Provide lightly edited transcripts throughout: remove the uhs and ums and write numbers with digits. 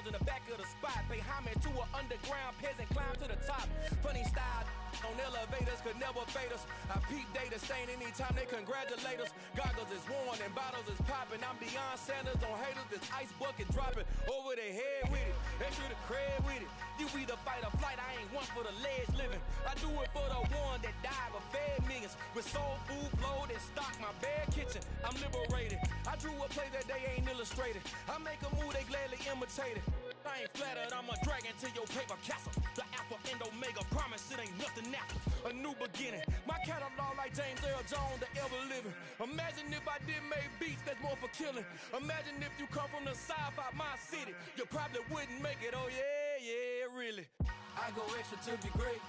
lounge in the back of the spot. Pay homage to an underground peasant, climb to the top. Funny style on elevators could never fade us. I peep data stain anytime they congratulate us. Goggles is worn and bottles is popping. I'm beyond Sanders on haters. This ice bucket dropping over their head with it. Extra the cred with it. You either fight or flight. I ain't one for the ledge living. I do it for the one that died but fed millions. With soul food flowed and stocked my bare kitchen. I'm liberated. I drew a play that they ain't illustrated. I make a move they gladly imitate it. I ain't flattered, I'm a dragon to your paper castle. The Alpha and Omega, promise it ain't nothing after. A new beginning, my catalog like James Earl Jones, the ever living. Imagine if I did make beats that's more for killing. Imagine if you come from the south out my city, you probably wouldn't make it, oh yeah, really. I go extra to be great.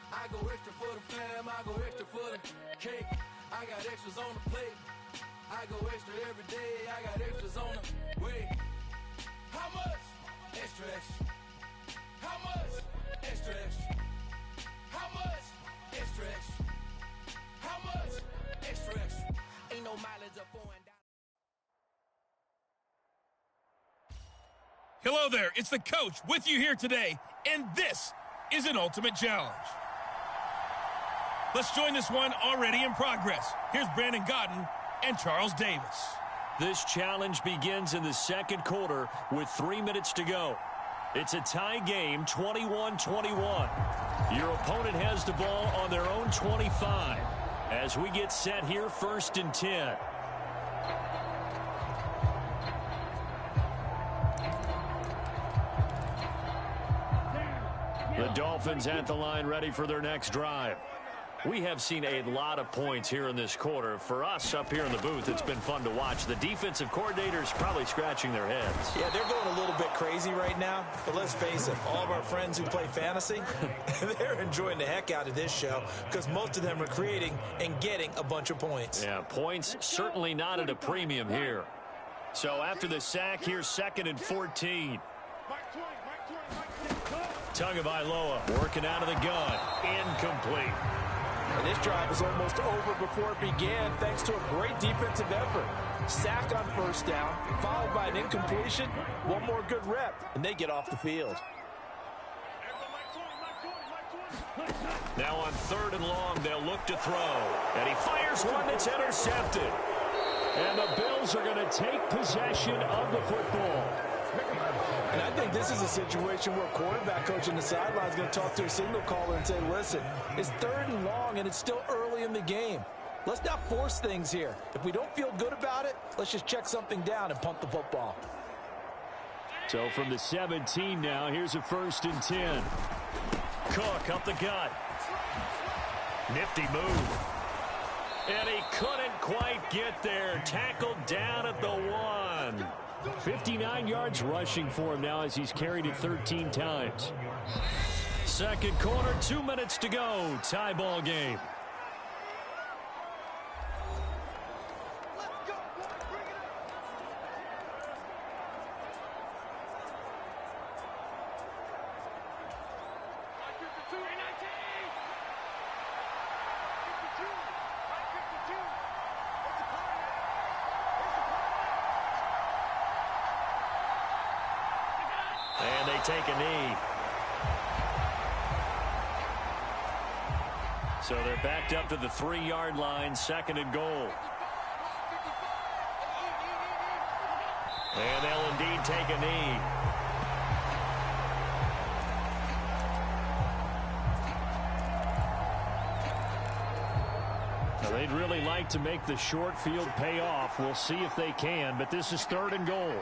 I go extra for the fam, I go extra for the cake. I got extras on the plate. I go extra every day, I got extras on the way. How much? Extra, extra. How much? Extra, extra. How much? Extra, extra. How much? Extra, extra. Ain't no mileage of $4. Hello there, it's the coach with you here today, and this is an ultimate challenge. Let's join this one already in progress. Here's Brandon Godden and Charles Davis. This challenge begins in the second quarter with 3 minutes to go. It's a tie game, 21-21. Your opponent has the ball on their own 25 as we get set here, 1st and 10. The Dolphins at the line ready for their next drive. We have seen a lot of points here in this quarter. For us up here in the booth, it's been fun to watch. The defensive coordinators probably scratching their heads. Yeah, they're going a little bit crazy right now. But let's face it, all of our friends who play fantasy, they're enjoying the heck out of this show because most of them are creating and getting a bunch of points. Yeah, points certainly not at a premium here. So after the sack, here's 2nd and 14. Tagovailoa working out of the gun. Incomplete. And this drive is almost over before it began thanks to a great defensive effort. Sack on 1st down, followed by an incompletion. One more good rep, and they get off the field. Now on 3rd and long, they'll look to throw. And he fires one that's intercepted. And the Bills are going to take possession of the football. And I think this is a situation where a quarterback coach on the sideline is going to talk to a signal caller and say, listen, it's 3rd and long and it's still early in the game. Let's not force things here. If we don't feel good about it, let's just check something down and punt the football. So from the 17 now, here's a 1st and 10. Cook up the gut. Nifty move. And he couldn't quite get there. Tackled down at the 1. 59 yards rushing for him now as he's carried it 13 times. Second quarter, 2 minutes to go. Tie ball game. And they take a knee. So they're backed up to the 3-yard line, 2nd and goal. And they'll indeed take a knee. Now they'd really like to make the short field pay off. We'll see if they can, but this is 3rd and goal.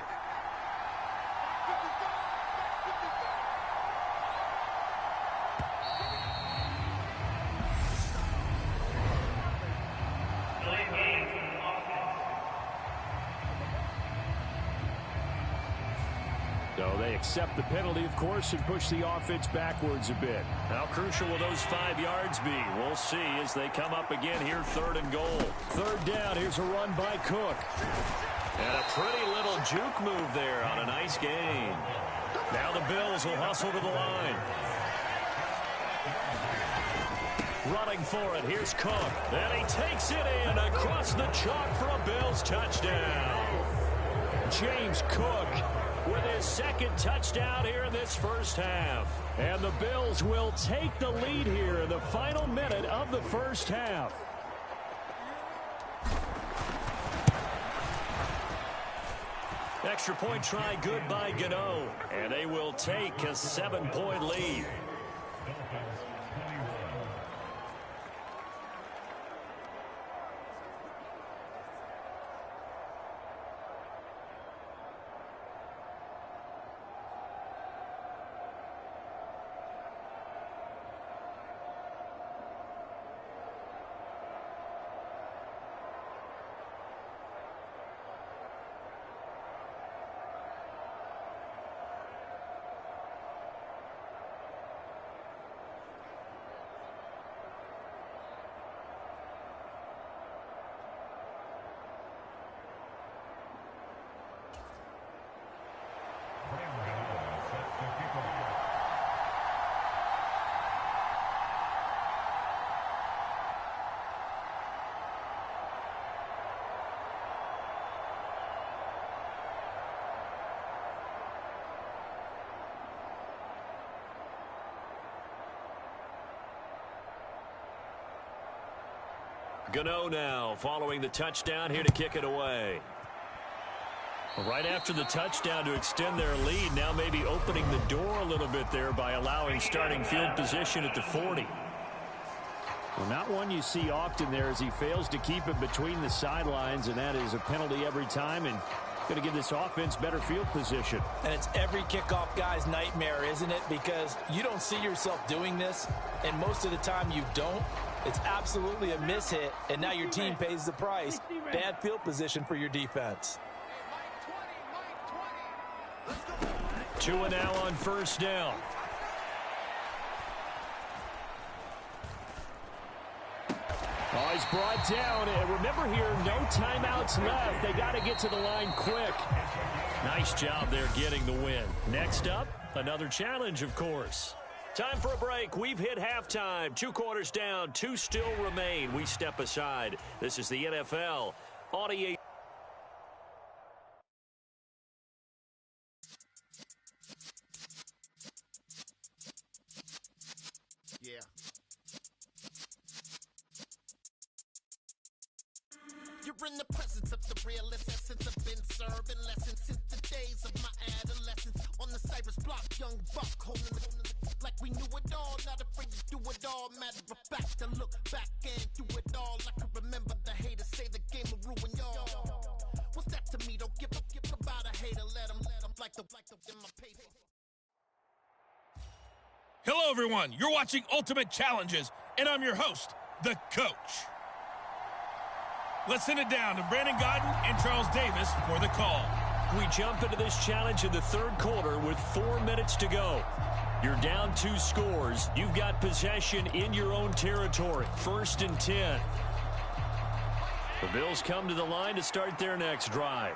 So they accept the penalty, of course, and push the offense backwards a bit. How crucial will those 5 yards be? We'll see as they come up again here, 3rd and goal. 3rd down, here's a run by Cook. And a pretty little juke move there on a nice gain. Now the Bills will hustle to the line. Running for it, here's Cook. And he takes it in across the chalk for a Bills touchdown. James Cook with his second touchdown here in this first half. And the Bills will take the lead here in the final minute of the first half. Extra point try good by Gano. And they will take a 7-point lead. Gano now following the touchdown here to kick it away. Right after the touchdown to extend their lead, now maybe opening the door a little bit there by allowing starting field position at the 40. Well, not one you see often there as he fails to keep it between the sidelines, and that is a penalty every time and going to give this offense better field position. And it's every kickoff guy's nightmare, isn't it? Because you don't see yourself doing this, and most of the time you don't. It's absolutely a mishit, and now your team pays the price. Bad field position for your defense. 2 now on first down. Oh, he's brought down. And remember here, no timeouts left. They got to get to the line quick. Nice job there getting the win. Next up, another challenge, of course. Time for a break. We've hit halftime. 2 quarters down, 2 still remain. We step aside. This is the NFL on EA. Yeah. You're in the presence of the realest essence. I've been serving lessons since the days of my adolescence. On the Cypress block, young buck holding the like we knew it all, not afraid to do it all. Matter of fact, I look back and do it all. I can remember the haters say the game will ruin y'all. What's that to me? Don't give about a hater. Let them like the in my paper. Hello, everyone. You're watching Ultimate Challenges, and I'm your host, the Coach. Let's send it down to Brandon Godden and Charles Davis for the call. We jump into this challenge in the third quarter with 4 minutes to go. You're down 2 scores. You've got possession in your own territory. 1st and 10. The Bills come to the line to start their next drive.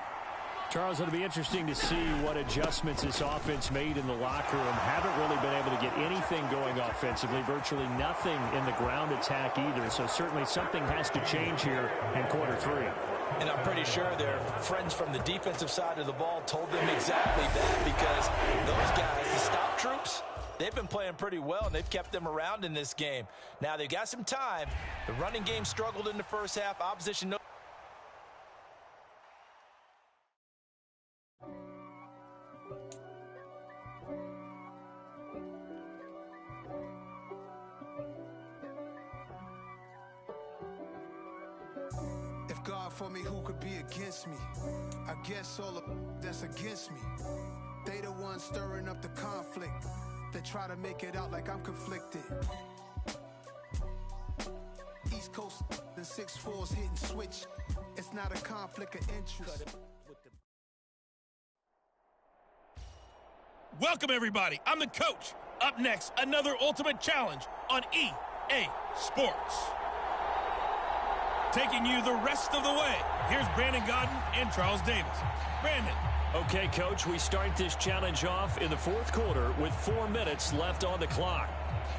Charles, it'll be interesting to see what adjustments this offense made in the locker room. Haven't really been able to get anything going offensively, virtually nothing in the ground attack either. So certainly something has to change here in quarter 3. And I'm pretty sure their friends from the defensive side of the ball told them exactly that, because those guys, the stop troops, they've been playing pretty well, and they've kept them around in this game. Now, they've got some time. The running game struggled in the first half. Opposition no. If God for me, who could be against me? I guess all of that's against me. They the ones stirring up the conflict. They try to make it out like I'm conflicted. East Coast and 6'4's hitting switch. It's not a conflict of interest. Welcome, everybody. I'm the Coach. Up next, another Ultimate Challenge on EA Sports. Taking you the rest of the way, here's Brandon Godden and Charles Davis. Brandon. Okay, Coach, we start this challenge off in the fourth quarter with 4 minutes left on the clock.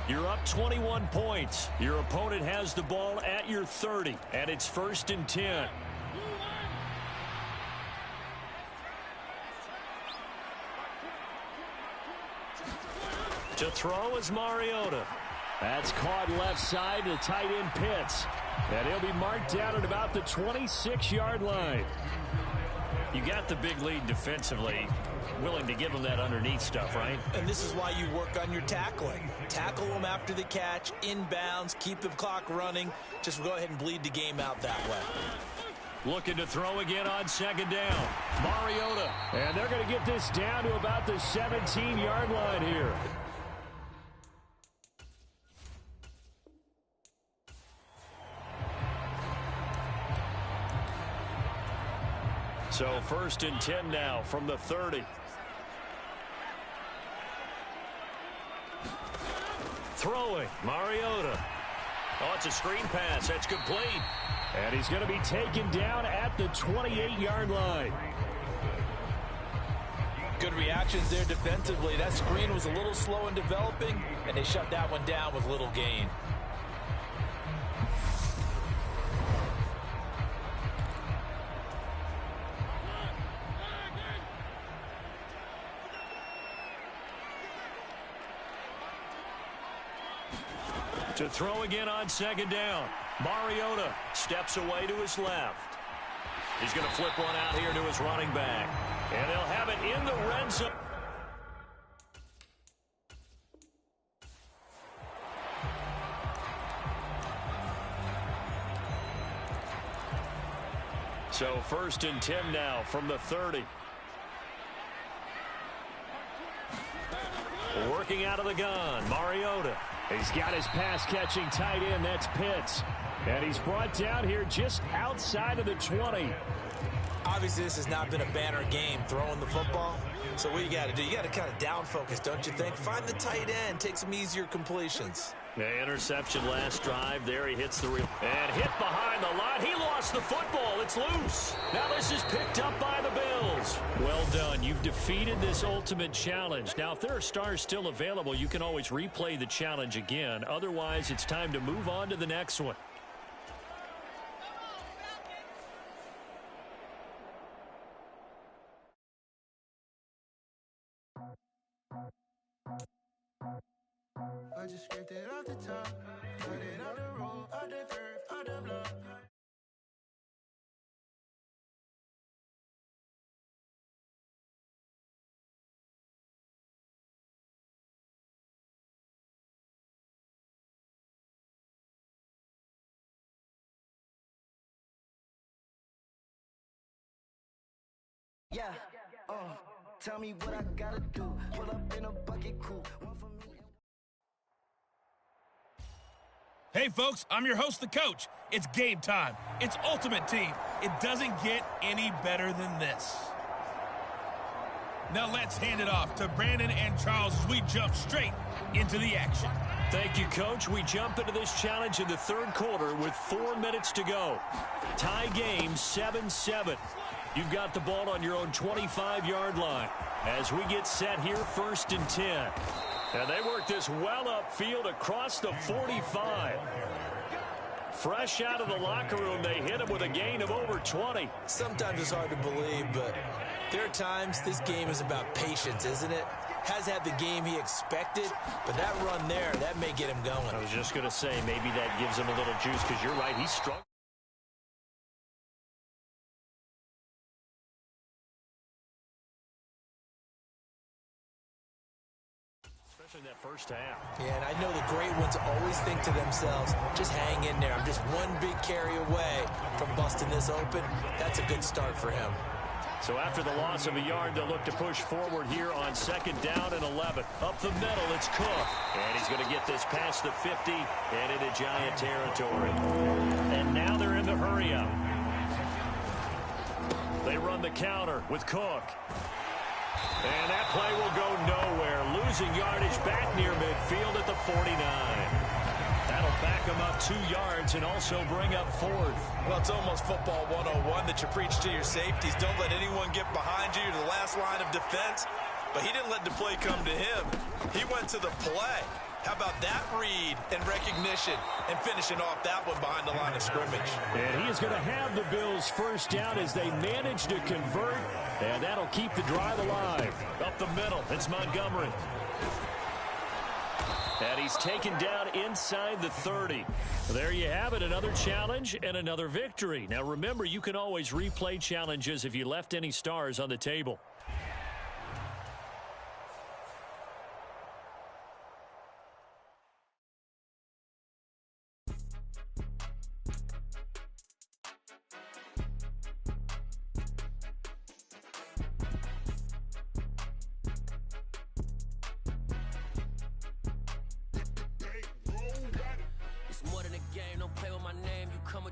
You're up 21 points. Your opponent has the ball at your 30, and it's 1st and 10. To throw is Mariota. That's caught left side to tight end Pitts. And he'll be marked down at about the 26-yard line. You got the big lead defensively. Willing to give them that underneath stuff, right? And this is why you work on your tackling. Tackle them after the catch, inbounds, keep the clock running. Just go ahead and bleed the game out that way. Looking to throw again on second down. Mariota. And they're going to get this down to about the 17-yard line here. So 1st and 10 now from the 30. Throwing, Mariota. Oh, it's a screen pass. That's complete. And he's going to be taken down at the 28-yard line. Good reactions there defensively. That screen was a little slow in developing, and they shut that one down with little gain. To throw again on second down. Mariota steps away to his left. He's going to flip one out here to his running back. And they'll have it in the red zone. So 1st and 10 now from the 30. Working out of the gun, Mariota. He's got his pass-catching tight end. That's Pitts. And he's brought down here just outside of the 20. Obviously, this has not been a banner game throwing the football. So what you got to do, you got to kind of down focus, don't you think? Find the tight end, take some easier completions. The interception last drive. There he hits the reel. And hit behind the line. He lost the football. It's loose. Now this is picked up by the Bills. Well done. You've defeated this ultimate challenge. Now, if there are stars still available, you can always replay the challenge again. Otherwise, it's time to move on to the next one. I just scraped it off the top, cut it out the road, out the curve, out the block. Yeah, tell me what I gotta do. Pull up in a bucket coupe. One for me. Hey, folks, I'm your host, the coach. It's game time. It's Ultimate Team. It doesn't get any better than this. Now let's hand it off to Brandon and Charles as we jump straight into the action. Thank you, Coach. We jump into this challenge in the third quarter with 4 minutes to go. Tie game 7-7. You've got the ball on your own 25-yard line as we get set here 1st and 10. And they work this well upfield across the 45. Fresh out of the locker room, they hit him with a gain of over 20. Sometimes it's hard to believe, but there are times this game is about patience, isn't it? Has had the game he expected, but that run there, that may get him going. I was just going to say, maybe that gives him a little juice, because you're right, he's strong. In that first half. Yeah, and I know the great ones always think to themselves, just hang in there. I'm just one big carry away from busting this open. That's a good start for him. So after the loss of a yard, they'll look to push forward here on 2nd down and 11. Up the middle, it's Cook. And he's going to get this past the 50 and into Giant territory. And now they're in the hurry-up. They run the counter with Cook. And that play will go nowhere. Losing yardage back near midfield at the 49. That'll back them up 2 yards and also bring up 4th. Well, it's almost football 101 that you preach to your safeties. Don't let anyone get behind you to the last line of defense. But he didn't let the play come to him. He went to the play. How about that read and recognition and finishing off that one behind the line of scrimmage? And he is going to have the Bills first down as they manage to convert, and that'll keep the drive alive. Up the middle, it's Montgomery. And he's taken down inside the 30. There you have it, another challenge and another victory. Now remember, you can always replay challenges if you left any stars on the table.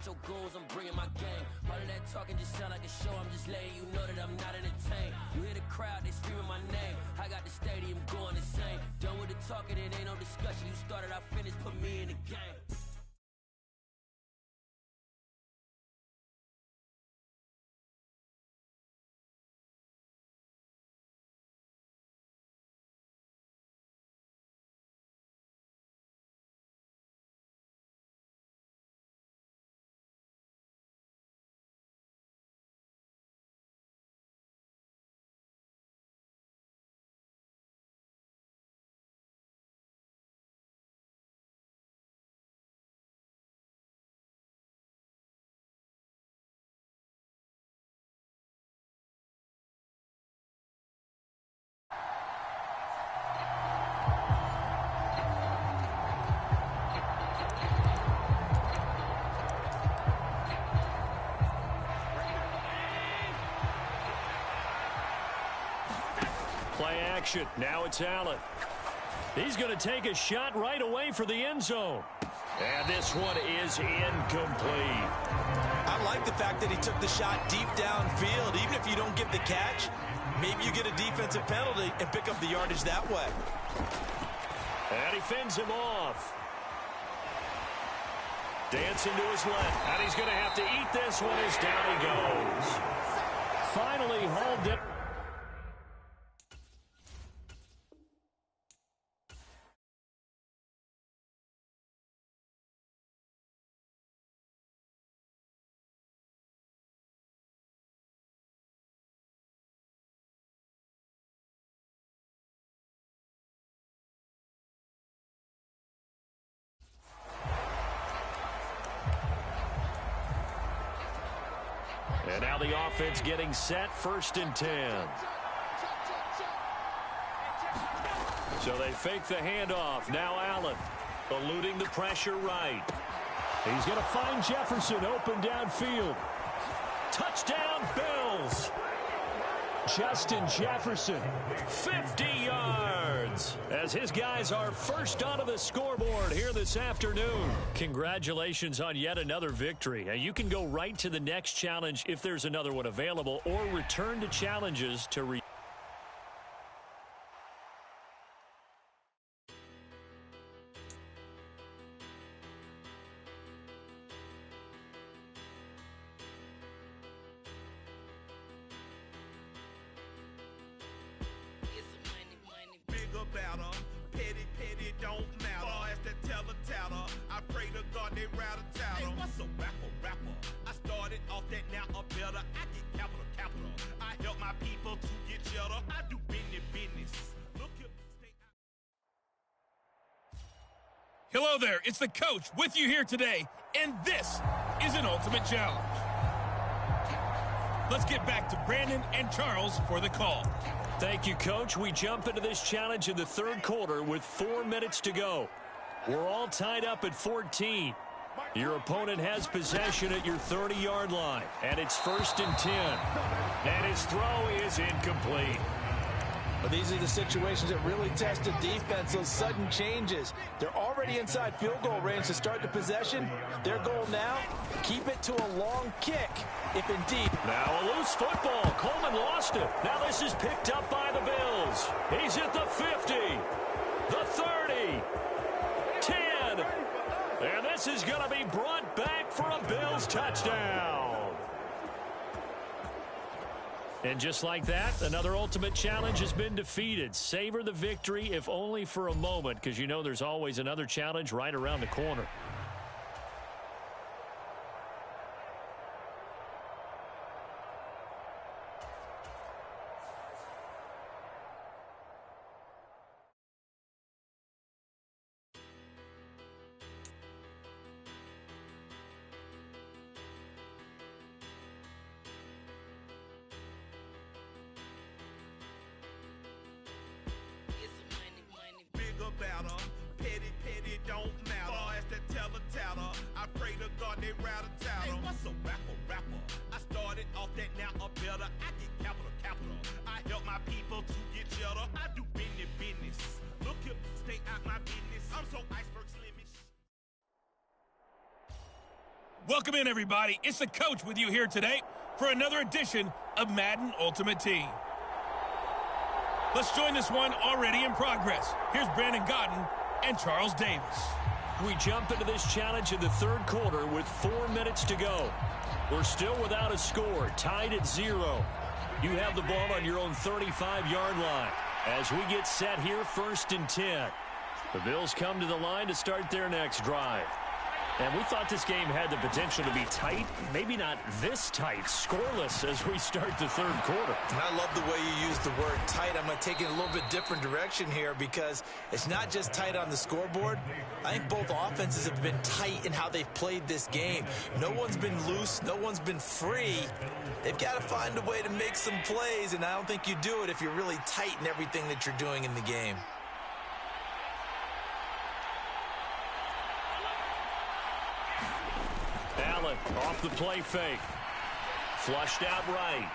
Your goals, I'm bringing my game. All of that talking just sound like a show. I'm just letting you know that I'm not entertained. You hear the crowd, they screaming my name. I got the stadium going insane. Done with the talking, it ain't no discussion. You started, I finished, put me in the game. Play action. Now it's Allen. He's going to take a shot right away for the end zone. And this one is incomplete. I like the fact that he took the shot deep downfield. Even if you don't get the catch, maybe you get a defensive penalty and pick up the yardage that way. And he fends him off. Dancing to his left. And he's going to have to eat this one as down he goes. Finally hauled it. And now the offense getting set, 1st and 10. So they fake the handoff. Now Allen eluding the pressure right. He's going to find Jefferson open downfield. Touchdown, Bills. Justin Jefferson, 50 yards, as his guys are first onto the scoreboard here this afternoon. Congratulations on yet another victory. Now, you can go right to the next challenge if there's another one available, or return to challenges to Hello there, it's the coach with you here today, and this is an ultimate challenge. Let's get back to Brandon and Charles for the call. Thank you, Coach. We jump into this challenge in the 3rd quarter with 4 minutes to go. We're all tied up at 14. Your opponent has possession at your 30-yard line, and it's 1st and 10. And his throw is incomplete. But these are the situations that really test the defense, those sudden changes. They're already inside field goal range to start the possession. Their goal now, keep it to a long kick, if indeed. Now a loose football. Coleman lost it. Now this is picked up by the Bills. He's at the 50, the 30, 10. And this is going to be brought back for a Bills touchdown. And just like that, another ultimate challenge has been defeated. Savor the victory, if only for a moment, because you know there's always another challenge right around the corner. pray to God they rat-a-tat. Hey, what's a rapper? I started off that, now a better. I get capital. I help my people to get cheddar. I do business. Look here, stay out my business. I'm so iceberg slimish. Welcome in, everybody. It's the coach with you here today for another edition of Madden Ultimate Team. Let's join this one already in progress. Here's Brandon Godden and Charles Davis. We jump into this challenge in the third quarter with 4 minutes to go. We're still without a score, tied at 0. You have the ball on your own 35-yard line. As we get set here, 1st and 10. The Bills come to the line to start their next drive. And we thought this game had the potential to be tight, maybe not this tight, scoreless as we start the third quarter. And I love the way you use the word tight. I'm going to take it a little bit different direction here because it's not just tight on the scoreboard. I think both offenses have been tight in how they've played this game. No one's been loose. No one's been free. They've got to find a way to make some plays, and I don't think you do it if you're really tight in everything that you're doing in the game. Allen off the play fake. Flushed out right.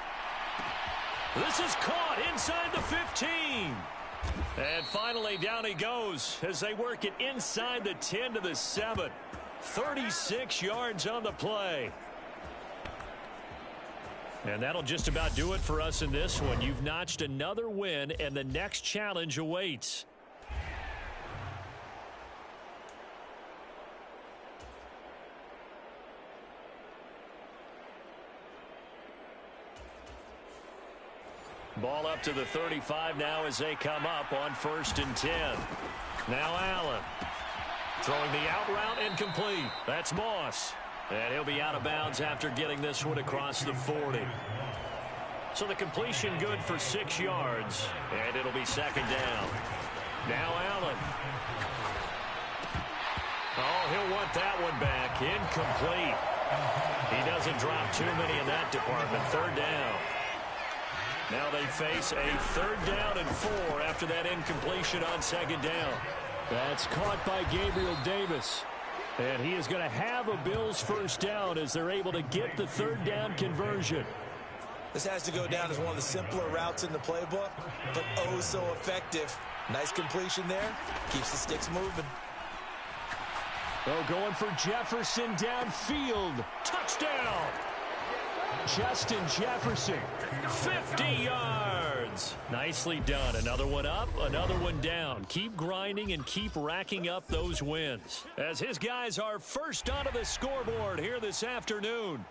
This is caught inside the 15. And finally down he goes as they work it inside the 10 to the 7. 36 yards on the play. And that'll just about do it for us in this one. You've notched another win, and the next challenge awaits. Ball up to the 35 now as they come up on 1st and 10. Now Allen throwing the out route incomplete. That's Moss. And he'll be out of bounds after getting this one across the 40. So the completion good for 6 yards. And it'll be 2nd down. Now Allen. Oh, he'll want that one back. Incomplete. He doesn't drop too many in that department. 3rd down. Now they face a 3rd down and 4 after that incompletion on 2nd down. That's caught by Gabriel Davis. And he is going to have a Bills 1st down as they're able to get the 3rd down conversion. This has to go down as one of the simpler routes in the playbook, but oh so effective. Nice completion there. Keeps the sticks moving. Oh, going for Jefferson downfield. Touchdown! Justin Jefferson, 50 yards. Nicely done. Another one up, another one down. Keep grinding and keep racking up those wins. As his guys are first onto the scoreboard here this afternoon.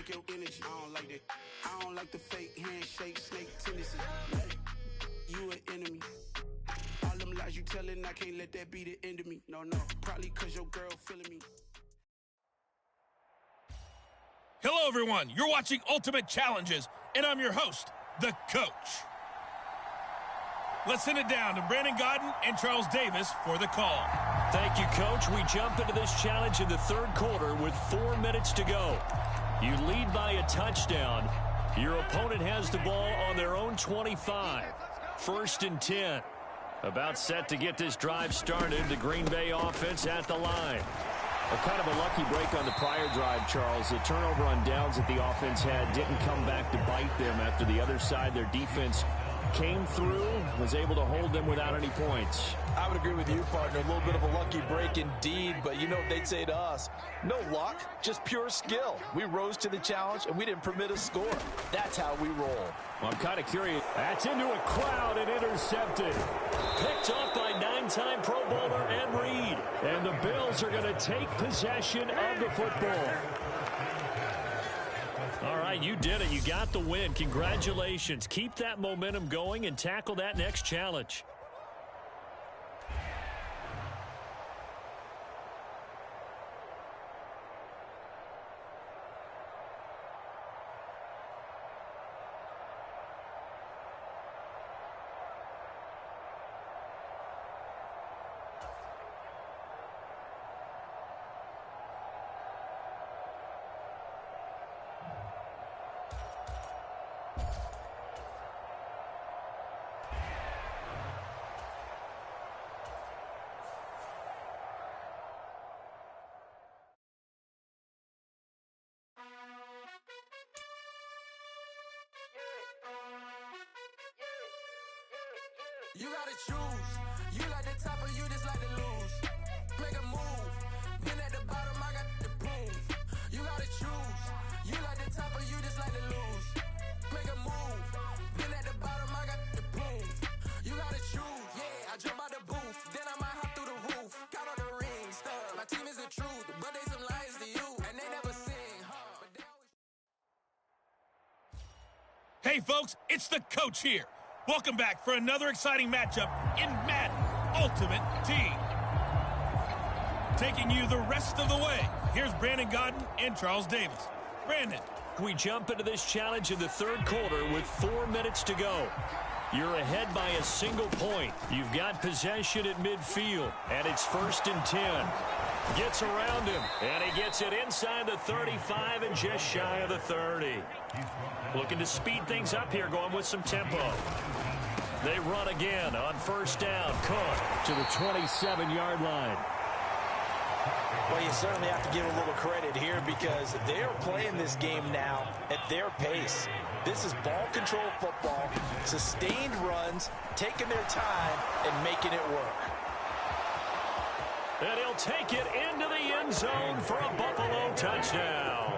Your energy, I don't like that. I don't like the fake handshake, snake tendency. You an enemy. All them lies you telling, I can't let that be the end of me. No, probably cause your girl feeling me. Hello, everyone. You're watching Ultimate Challenges, and I'm your host, the coach. Let's send it down to Brandon Godden and Charles Davis for the call. Thank you, Coach. We jump into this challenge in the third quarter with 4 minutes to go. You lead by a touchdown. Your opponent has the ball on their own 25. 1st and 10. About set to get this drive started. The Green Bay offense at the line. A kind of a lucky break on the prior drive, Charles. The turnover on downs that the offense had didn't come back to bite them after the other side. Their defense came through, was able to hold them without any points. I would agree with you, partner. A little bit of a lucky break indeed, but you know what they'd say to us? No luck, just pure skill. We rose to the challenge, and we didn't permit a score. That's how we roll. Well, I'm kind of curious. That's into a crowd and intercepted. Picked off by 9-time Pro Bowler Ed Reed. And the Bills are going to take possession of the football. All right, you did it. You got the win. Congratulations. Keep that momentum going and tackle that next challenge. You gotta choose. You like the top or you just like to lose. Make a move. Been at the bottom, I got the prove. You gotta choose. You like the top or you just like to lose. Make a move. Been at the bottom, I got the prove. You gotta choose. Yeah, I jump out the booth. Then I might hop through the roof. Got all the rings. My team is the truth, but they some liars to you. And they never sing. But they always... Hey, folks, it's the coach here. Welcome back for another exciting matchup in Madden Ultimate Team. Taking you the rest of the way, here's Brandon Gaudin and Charles Davis. Brandon. We jump into this challenge in the third quarter with 4 minutes to go. You're ahead by a single point. You've got possession at midfield, and it's 1st and 10. Gets around him, and he gets it inside the 35 and just shy of the 30. Looking to speed things up here, going with some tempo. They run again on 1st down. Cook to the 27-yard line. Well, you certainly have to give a little credit here because they are playing this game now at their pace. This is ball control football, sustained runs, taking their time, and making it work. And he'll take it into the end zone for a Buffalo touchdown.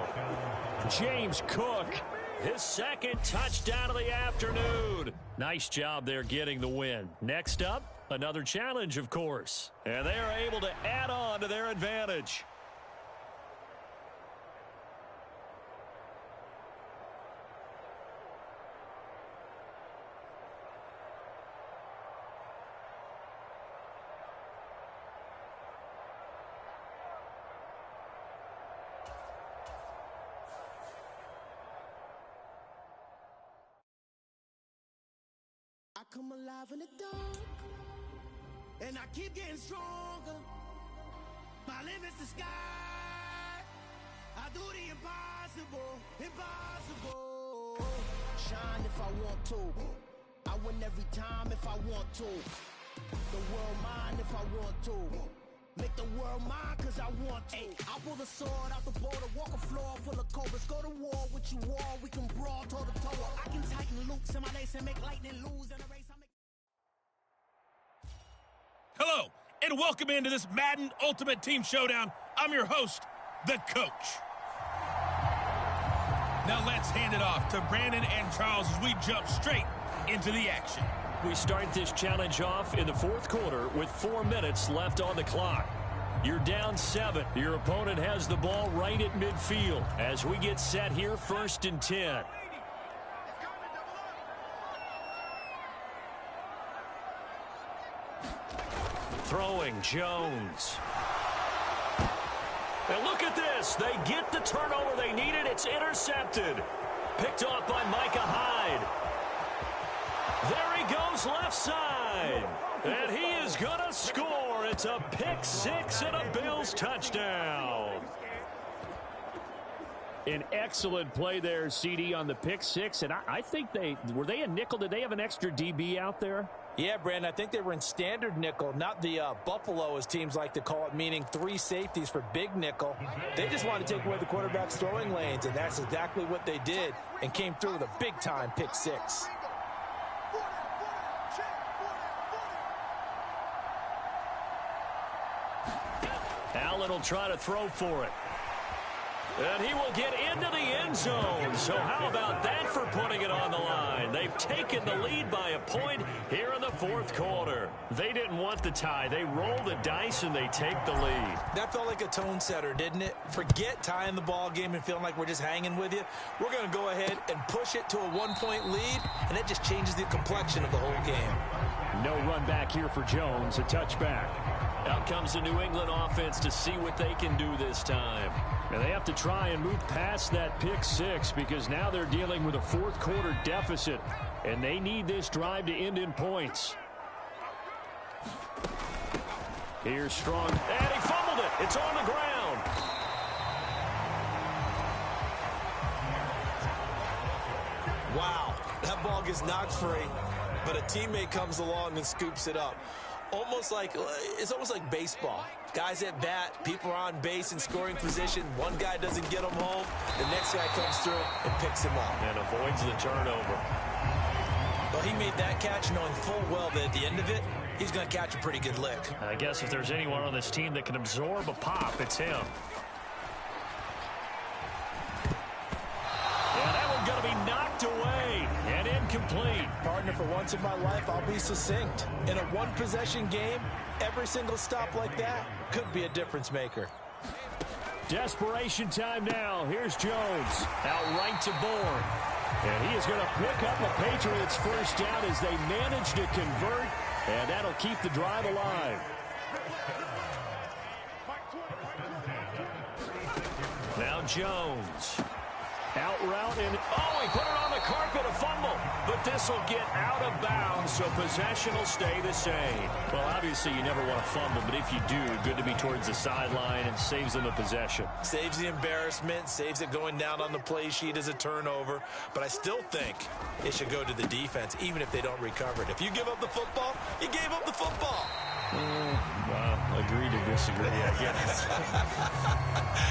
James Cook, his 2nd touchdown of the afternoon. Nice job there getting the win. Next up, another challenge, of course. And they are able to add on to their advantage. I come alive in the dark, and I keep getting stronger. My limit's the sky. I do the impossible, impossible. Shine if I want to. I win every time if I want to. The world mine if I want to. Make the world mine cause I want to. I'll pull the sword out the border, walk a floor full of cobras. Go to war with you war, we can brawl toe to toe. I can tighten loops in my lace and make lightning lose in a race. Hello, and welcome into this Madden Ultimate Team Showdown. I'm your host, the coach. Now let's hand it off to Brandon and Charles as we jump straight into the action. We start this challenge off in the 4th quarter with 4 minutes left on the clock. You're down 7. Your opponent has the ball right at midfield as we get set here, 1st and 10. Throwing Jones. And look at this. They get the turnover they needed. It's intercepted. Picked off by Micah Hyde. There he goes left side. And he is going to score. It's a pick 6 and a Bills touchdown. An excellent play there, CD, on the pick 6. And I think were they a nickel? Did they have an extra DB out there? Yeah, Brandon, I think they were in standard nickel, not the Buffalo, as teams like to call it, meaning 3 safeties for big nickel. They just wanted to take away the quarterback's throwing lanes, and that's exactly what they did and came through with a big-time pick 6. Allen will try to throw for it. And he will get into the end zone. So how about that for putting it on the line? They've taken the lead by a point here in the fourth quarter. They didn't want the tie. They roll the dice and they take the lead. That felt like a tone setter, didn't it? Forget tying the ball game and feeling like we're just hanging with you. We're going to go ahead and push it to a one-point lead, and that just changes the complexion of the whole game. No run back here for Jones. A touchback. Out comes the New England offense to see what they can do this time. And they have to try and move past that pick six because now they're dealing with a fourth quarter deficit, and they need this drive to end in points. Here's Strong. And he fumbled it. It's on the ground. Wow, that ball gets knocked free, but a teammate comes along and scoops it up. It's almost like baseball. Guys at bat, people are on base in scoring position. One guy doesn't get him home. The next guy comes through and picks him up. And avoids the turnover. Well, he made that catch knowing full well that at the end of it, he's going to catch a pretty good lick. I guess if there's anyone on this team that can absorb a pop, it's him. Yeah, that one's going to be knocked away and incomplete. Partner, for once in my life, I'll be succinct. In a one-possession game, every single stop like that could be a difference maker. Desperation time now. Here's Jones. Out right to Bourne. And he is going to pick up a Patriots first down as they manage to convert. And that'll keep the drive alive. Now Jones. Out route and he put it on the carpet, a fumble. But this will get out of bounds, so possession will stay the same. Well, obviously you never want to fumble, but if you do, good to be towards the sideline and saves them the possession. Saves the embarrassment, saves it going down on the play sheet as a turnover. But I still think it should go to the defense, even if they don't recover it. If you give up the football, you gave up the football. Agree to disagree, I guess.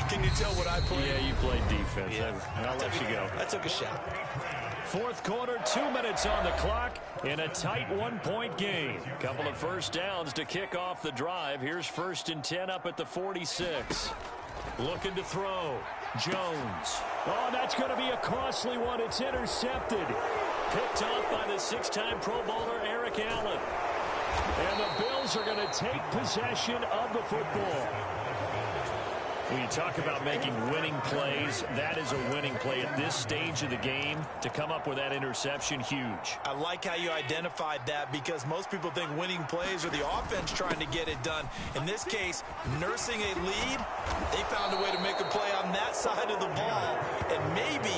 Can you tell what I played? Yeah, you played defense. Yeah. I'll let you go. I took a shot. Fourth quarter, 2 minutes on the clock in a tight one-point game. Couple of first downs to kick off the drive. Here's 1st and 10 up at the 46. Looking to throw. Jones. Oh, that's going to be a costly one. It's intercepted. Picked off by the 6-time Pro Bowler Eric Allen. And the Bills are going to take possession of the football. When you talk about making winning plays, that is a winning play at this stage of the game. To come up with that interception, huge. I like how you identified that because most people think winning plays are the offense trying to get it done. In this case, nursing a lead, they found a way to make a play on that side of the ball and maybe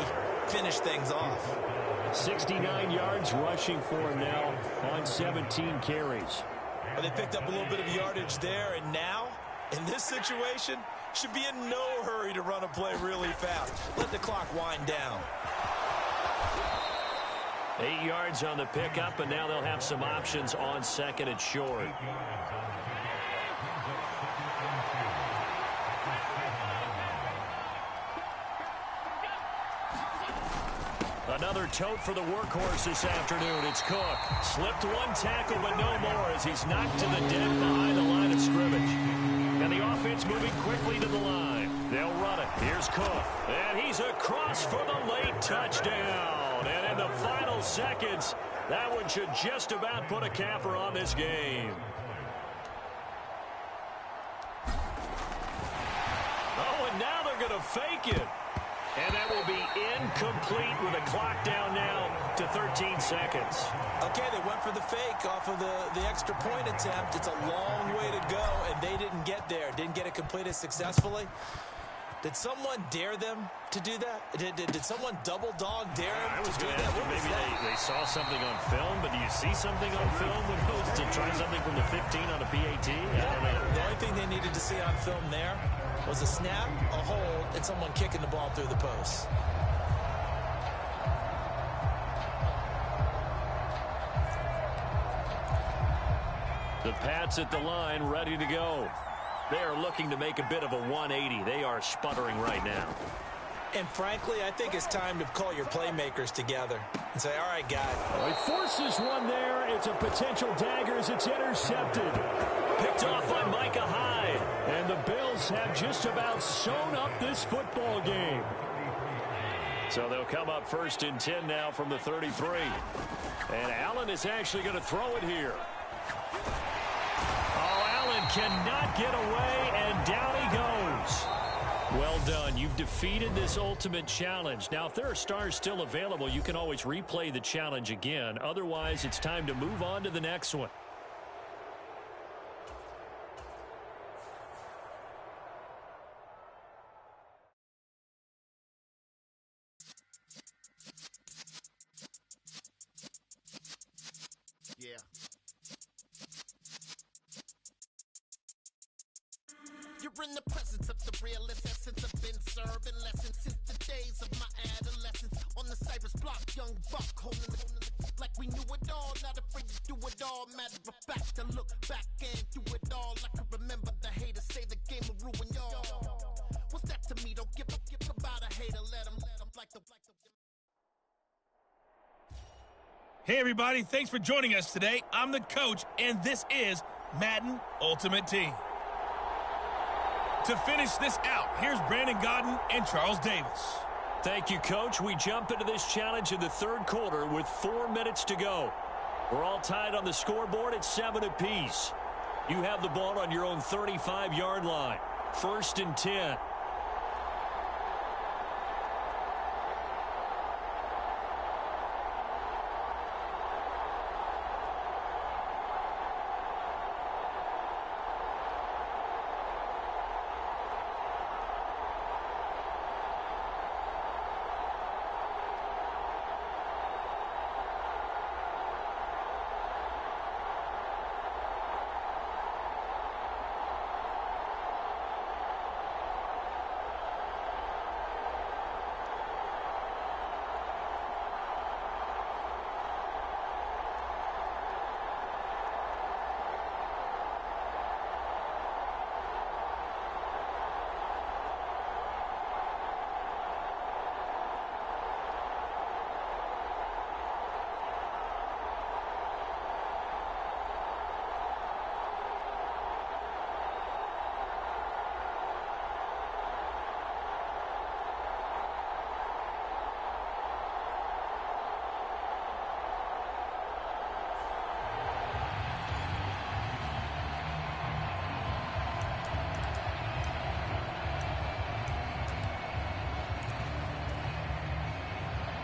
finish things off. 69 yards rushing for him now on 17 carries. Well, they picked up a little bit of yardage there, and now, in this situation, should be in no hurry to run a play really fast. Let the clock wind down. 8 yards on the pickup, and now they'll have some options on 2nd and short. Another tote for the workhorse this afternoon. It's Cook. Slipped one tackle, but no more as he's knocked to the deck behind the line of scrimmage. And the offense moving quickly to the line. They'll run it. Here's Cook. And he's across for the late touchdown. And in the final seconds, that one should just about put a capper on this game. Oh, and now they're going to fake it. And that will be incomplete with a clock down now to 13 seconds. Okay, they went for the fake off of the extra point attempt. It's a long way to go, and they didn't get there. Didn't get it completed successfully. Did someone dare them to do that? Did someone double dog dare them to do that? Maybe they saw something on film, but do you see something on film when opposed to try something from the 15 on a PAT? I don't know. The only thing they needed to see on film there was a snap, a hold, and someone kicking the ball through the post. The Pats at the line, ready to go. They are looking to make a bit of a 180. They are sputtering right now. And frankly, I think it's time to call your playmakers together and say, all right, guy. Well, he forces one there. It's a potential dagger as it's intercepted. Picked off by Micah Hyde. And the Bills Bills have just about sewn up this football game. So they'll come up 1st and 10 now from the 33. And Allen is actually going to throw it here. Oh, Allen cannot get away, and down he goes. Well done. You've defeated this ultimate challenge. Now, if there are stars still available, you can always replay the challenge again. Otherwise, it's time to move on to the next one. Yeah. You're in the presence of the realest essence. I've been serving lessons since the days of my adolescence. On the Cypress block, young buck holding it like we knew it all. Not afraid to do it all. Matter of fact, to look back and do it all. I can remember the haters say the game will ruin y'all. What's that to me? Don't give about a hater. Let them like the. Hey, everybody. Thanks for joining us today. I'm the coach, and this is Madden Ultimate Team. To finish this out, here's Brandon Gaudin and Charles Davis. Thank you, Coach. We jump into this challenge in the third quarter with 4 minutes to go. We're all tied on the scoreboard at 7 apiece. You have the ball on your own 35-yard line. 1st and 10.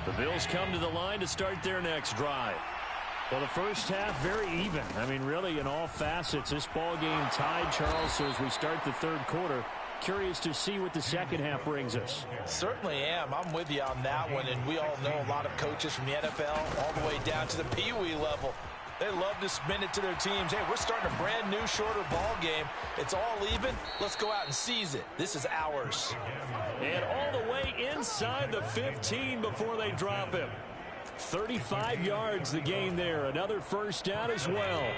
The Bills come to the line to start their next drive. Well, the first half, very even. I mean, really, in all facets, this ball game tied, Charles. So as we start the third quarter, curious to see what the second half brings us. Certainly am. I'm with you on that one. And we all know a lot of coaches from the NFL all the way down to the Pee Wee level. They love to spin it to their teams. Hey, we're starting a brand new, shorter ball game. It's all even. Let's go out and seize it. This is ours. And all the way inside the 15 before they drop him. 35 yards the gain there. Another first down as well.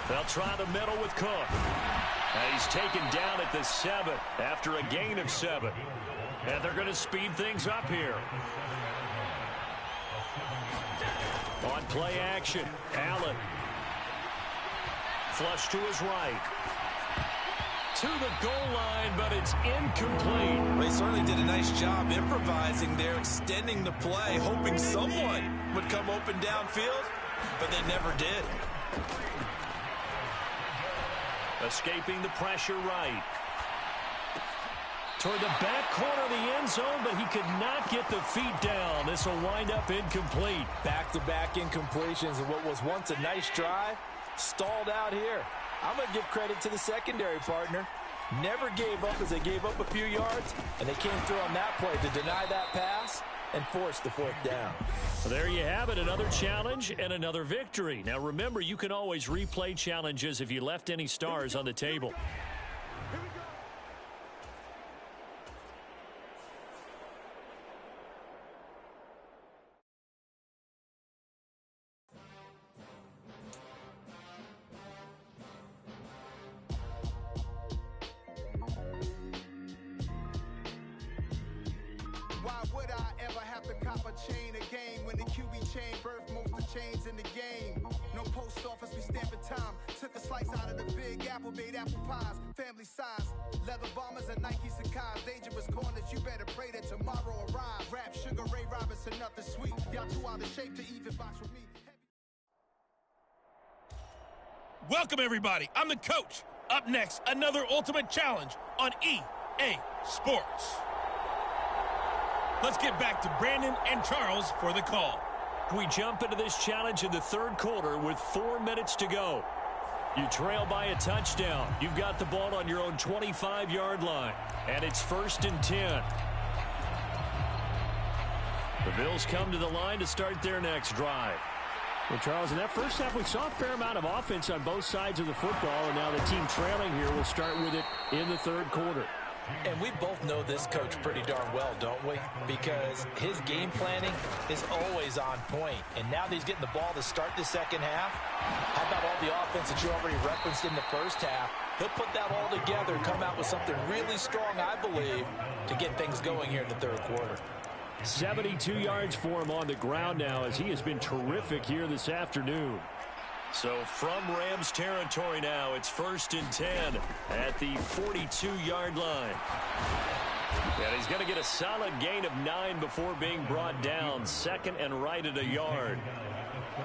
They'll try the middle with Cook. And he's taken down at the 7 after a gain of 7. And they're going to speed things up here. On play action, Allen. Flush to his right. To the goal line, but it's incomplete. They certainly did a nice job improvising there, extending the play, hoping someone would come open downfield, but they never did. Escaping the pressure right. Toward the back corner of the end zone, but he could not get the feet down. This will wind up incomplete. Back-to-back incompletions, and what was once a nice drive stalled out here. I'm going to give credit to the secondary partner. Never gave up as they gave up a few yards, and they came through on that play to deny that pass and force the fourth down. Well, there you have it, another challenge and another victory. Now remember, you can always replay challenges if you left any stars on the table. Why would I ever have to cop a chain again when the QB chain birthed most of the chains in the game? No post office, we stamping time. Took a slice out of the big apple. made apple pies, family size. Leather bombers and Nike Sacai's. Dangerous corners, you better pray that tomorrow arrives. Rap, Sugar Ray Robinson, nothing sweet. Y'all too out of shape to even box with me. Welcome, everybody. I'm the coach. Up next, another Ultimate Challenge on EA Sports. Let's get back to Brandon and Charles for the call. We jump into this challenge in the third quarter with 4 minutes to go. You trail by a touchdown. You've got the ball on your own 25-yard line, and it's 1st and 10. The Bills come to the line to start their next drive. Well, Charles, in that first half, we saw a fair amount of offense on both sides of the football, and now the team trailing here will start with it in the third quarter. And we both know this coach pretty darn well, don't we? Because his game planning is always on point. And now that he's getting the ball to start the second half, how about all the offense that you already referenced in the first half? He'll put that all together and come out with something really strong, I believe, to get things going here in the third quarter. 72 yards for him on the ground now, as he has been terrific here this afternoon. So from Rams territory now, it's 1st and 10 at the 42-yard line. And he's going to get a solid gain of 9 before being brought down. 2nd and right at a yard.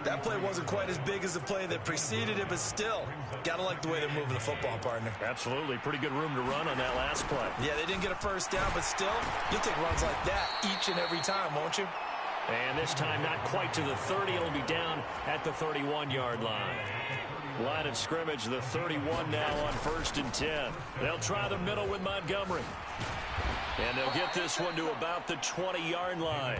That play wasn't quite as big as the play that preceded it, but still, got to like the way they're moving the football, partner. Absolutely. Pretty good room to run on that last play. Yeah, they didn't get a first down, but still, you'll take runs like that each and every time, won't you? And this time not quite to the 30. It'll be down at the 31-yard line. Line of scrimmage, the 31 now on 1st and 10. They'll try the middle with Montgomery. And they'll get this one to about the 20-yard line.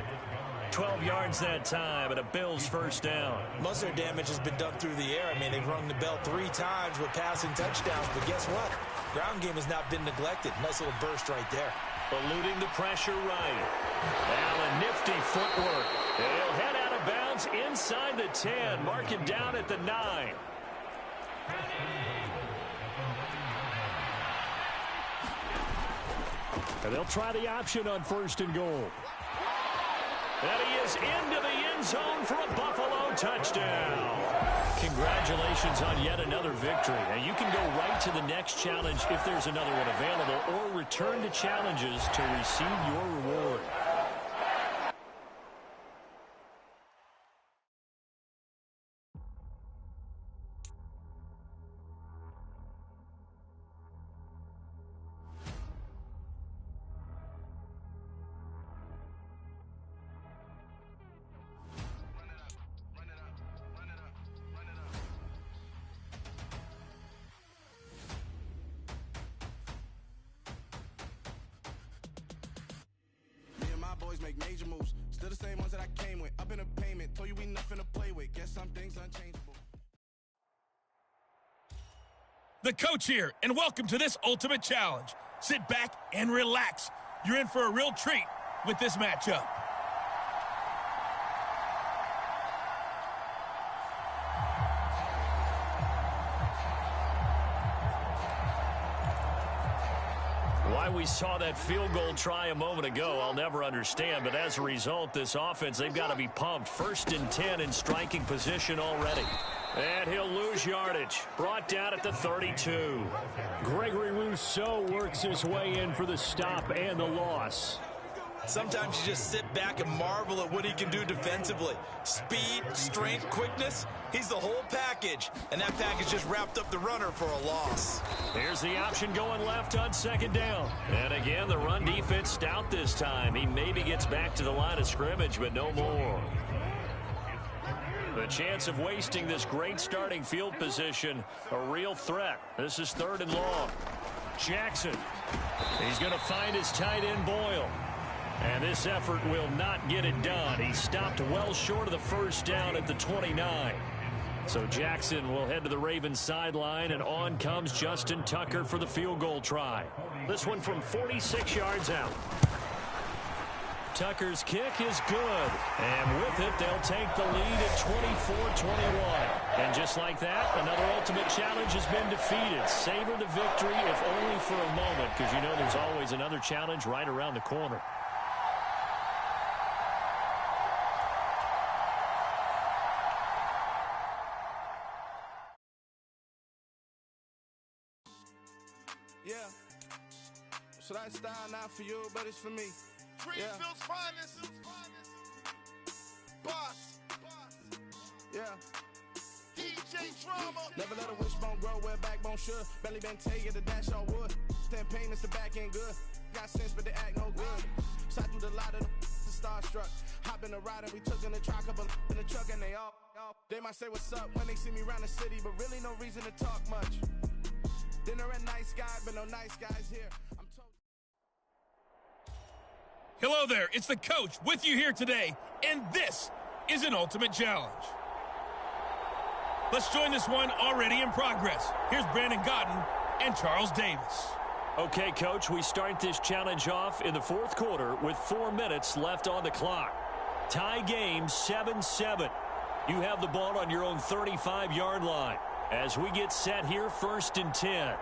12 yards that time, and a Bills first down. Most of their damage has been done through the air. I mean, they've rung the bell 3 times with passing touchdowns, but guess what? Ground game has not been neglected. Nice little burst right there. Eluding the pressure right. Allen, nifty footwork. He'll head out of bounds inside the 10. Mark it down at the 9. And they'll try the option on 1st and goal. And he is into the end zone for a Buffalo touchdown. Congratulations on yet another victory. Now you can go right to the next challenge if there's another one available, or return to challenges to receive your reward. Boys make major moves. Still the same ones that I came with. Up in a payment. Told you we nothing to play with. Guess some things unchangeable. The coach here, and welcome to this Ultimate Challenge. Sit back and relax. You're in for a real treat with this matchup. Why we saw that field goal try a moment ago, I'll never understand. But as a result, this offense, they've got to be pumped. 1st and 10 in striking position already. And he'll lose yardage. Brought down at the 32. Gregory Rousseau works his way in for the stop and the loss. Sometimes you just sit back and marvel at what he can do defensively. Speed, strength, quickness, he's the whole package. And that package just wrapped up the runner for a loss. Here's the option going left on 2nd down. And again, the run defense stout this time. He maybe gets back to the line of scrimmage, but no more. The chance of wasting this great starting field position, a real threat. This is 3rd and long. Jackson, he's going to find his tight end Boyle. And this effort will not get it done. He stopped well short of the first down at the 29. So Jackson will head to the Ravens sideline, and on comes Justin Tucker for the field goal try. This one from 46 yards out. Tucker's kick is good. And with it, they'll take the lead at 24-21. And just like that, another Ultimate Challenge has been defeated. Savor the victory, if only for a moment, because you know there's always another challenge right around the corner. Yeah. So that style not for you, but it's for me. Greenville's finest. Boss. Yeah. DJ Drama. Never let a wishbone grow where backbone should. Belly been tell you the dash on wood. Then pain is the back end good. Got sense, but they act no good. Shot through the lot of the starstruck. Hop in the ride and we took in the truck, couple in the truck, and they all. They might say what's up when they see me around the city, but really no reason to talk much. Dinner and nice guy, but no nice guys here. I'm told. Hello there, it's the coach with you here today, and this is an ultimate challenge. Let's join this one already in progress. Here's Brandon Godden and Charles Davis. Okay, Coach, we start this challenge off in the fourth quarter with 4 minutes left on the clock. Tie game 7-7. You have the ball on your own 35-yard line. As we get set here, 1st and 10.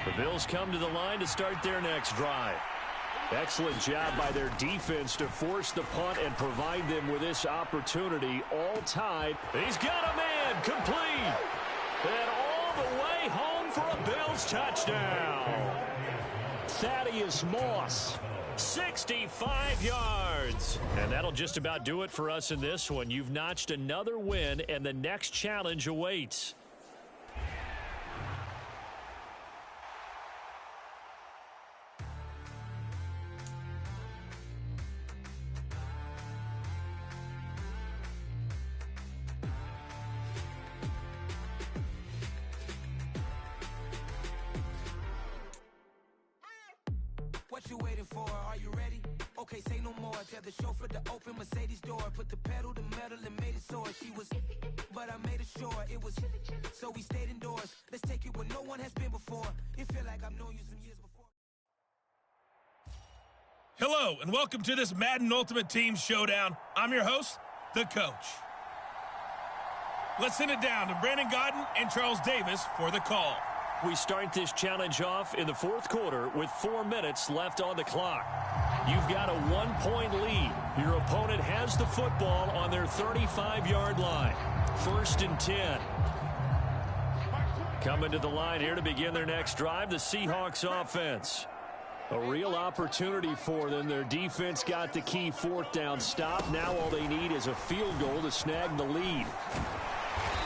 The Bills come to the line to start their next drive. Excellent job by their defense to force the punt and provide them with this opportunity. All tied. He's got a man complete. And all the way home for a Bills touchdown. Thaddeus Moss, 65 yards. And that'll just about do it for us in this one. You've notched another win, and the next challenge awaits. What you waiting for? Are you ready? Okay, say no more. Tell the chauffeur to open Mercedes door. Put the pedal to metal and made it soar. She was, but I made it sure it was. So we stayed indoors. Let's take it where no one has been before. It feel like I've known you some years before. Hello, and welcome to this Madden Ultimate Team Showdown. I'm your host, the coach. Let's send it down to Brandon Godden and Charles Davis for the call. We start this challenge off in the fourth quarter with 4 minutes left on the clock. You've got a 1-point lead. Your opponent has the football on their 35-yard line. 1st and 10. Coming to the line here to begin their next drive, the Seahawks offense. A real opportunity for them. Their defense got the key 4th down stop. Now all they need is a field goal to snag the lead.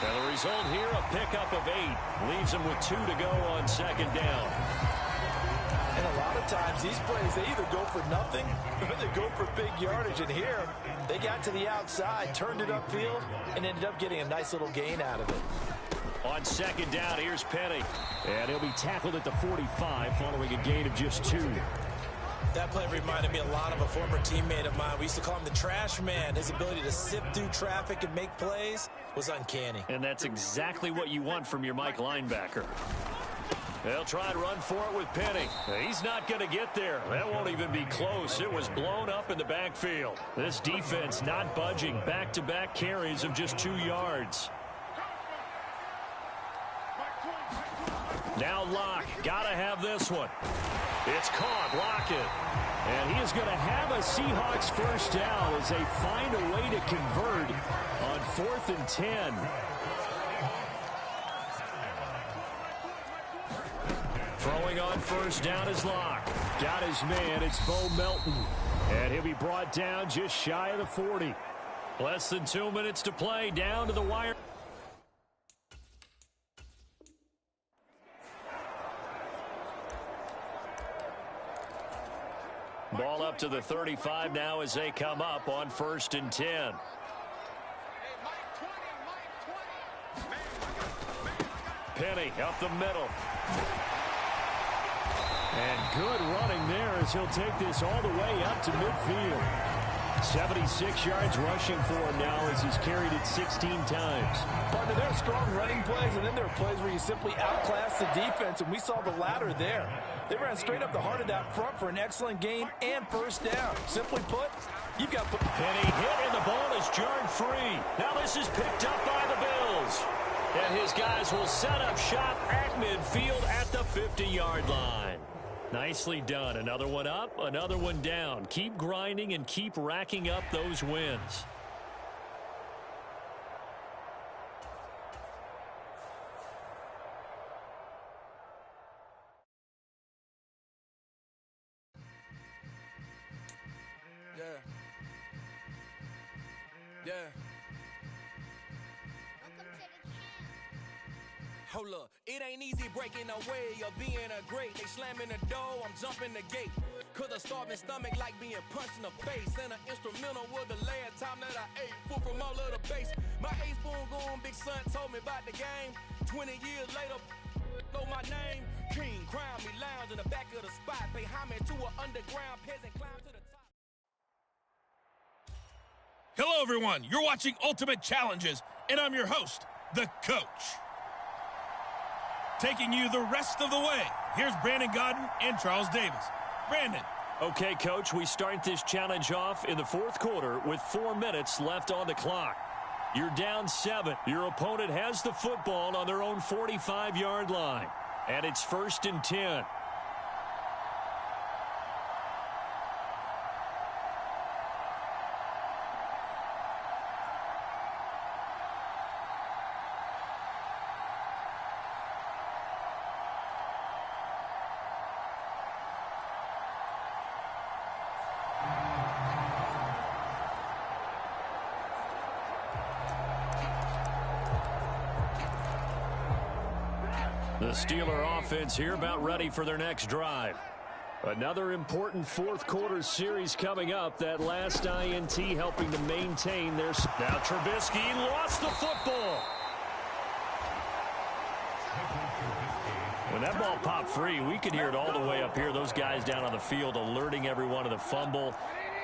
And the result here, a pickup of 8. Leaves them with 2 to go on 2nd down. And a lot of times, these plays, they either go for nothing or they go for big yardage. And here, they got to the outside, turned it upfield, and ended up getting a nice little gain out of it. On 2nd down, here's Penny. And he'll be tackled at the 45 following a gain of just 2. That play reminded me a lot of a former teammate of mine. We used to call him the trash man. His ability to sift through traffic and make plays was uncanny. And that's exactly what you want from your Mike linebacker. They'll try and run for it with Penny. He's not going to get there. That won't even be close. It was blown up in the backfield. This defense not budging. Back-to-back carries of just 2 yards. Now Locke. Got to have this one. It's caught. Lockett. And he is going to have a Seahawks first down as they find a way to convert on 4th and 10. Throwing on first down is Locke. Got his man. It's Bo Melton. And he'll be brought down just shy of the 40. Less than 2 minutes to play. Down to the wire. Ball up to the 35 now as they come up on 1st and 10. Penny up the middle. And good running there as he'll take this all the way up to midfield. 76 yards rushing for him now as he's carried it 16 times. Partner, there are strong running plays, and then there are plays where you simply outclass the defense, and we saw the latter there. They ran straight up the heart of that front for an excellent gain and first down. Simply put, you've got... Penny hit, and the ball is jarred free. Now this is picked up by the Bills. And his guys will set up shop at midfield at the 50-yard line. Nicely done. Another one up, another one down. Keep grinding and keep racking up those wins. Hold up, it ain't easy breaking away or being a great. They slamming the door, I'm jumping the gate. Cause a starving stomach like being punched in the face. And an instrumental was the last time that I ate food from all of the base. My A-spoon goon big son told me about the game. 20 years later, know my name. King, crown me, lounge in the back of the spot. Pay homage to an underground peasant, climb to the top. Hello, everyone. You're watching Ultimate Challenges, and I'm your host, the Coach. Taking you the rest of the way, here's Brandon Gaudin and Charles Davis. Brandon. Okay, Coach, we start this challenge off in the 4th quarter with 4 minutes left on the clock. You're down 7. Your opponent has the football on their own 45-yard line, and it's 1st and 10. The Steeler offense here about ready for their next drive. Another important 4th quarter series coming up. That last INT helping to maintain their... Now Trubisky lost the football. When that ball popped free, we could hear it all the way up here. Those guys down on the field alerting everyone of the fumble.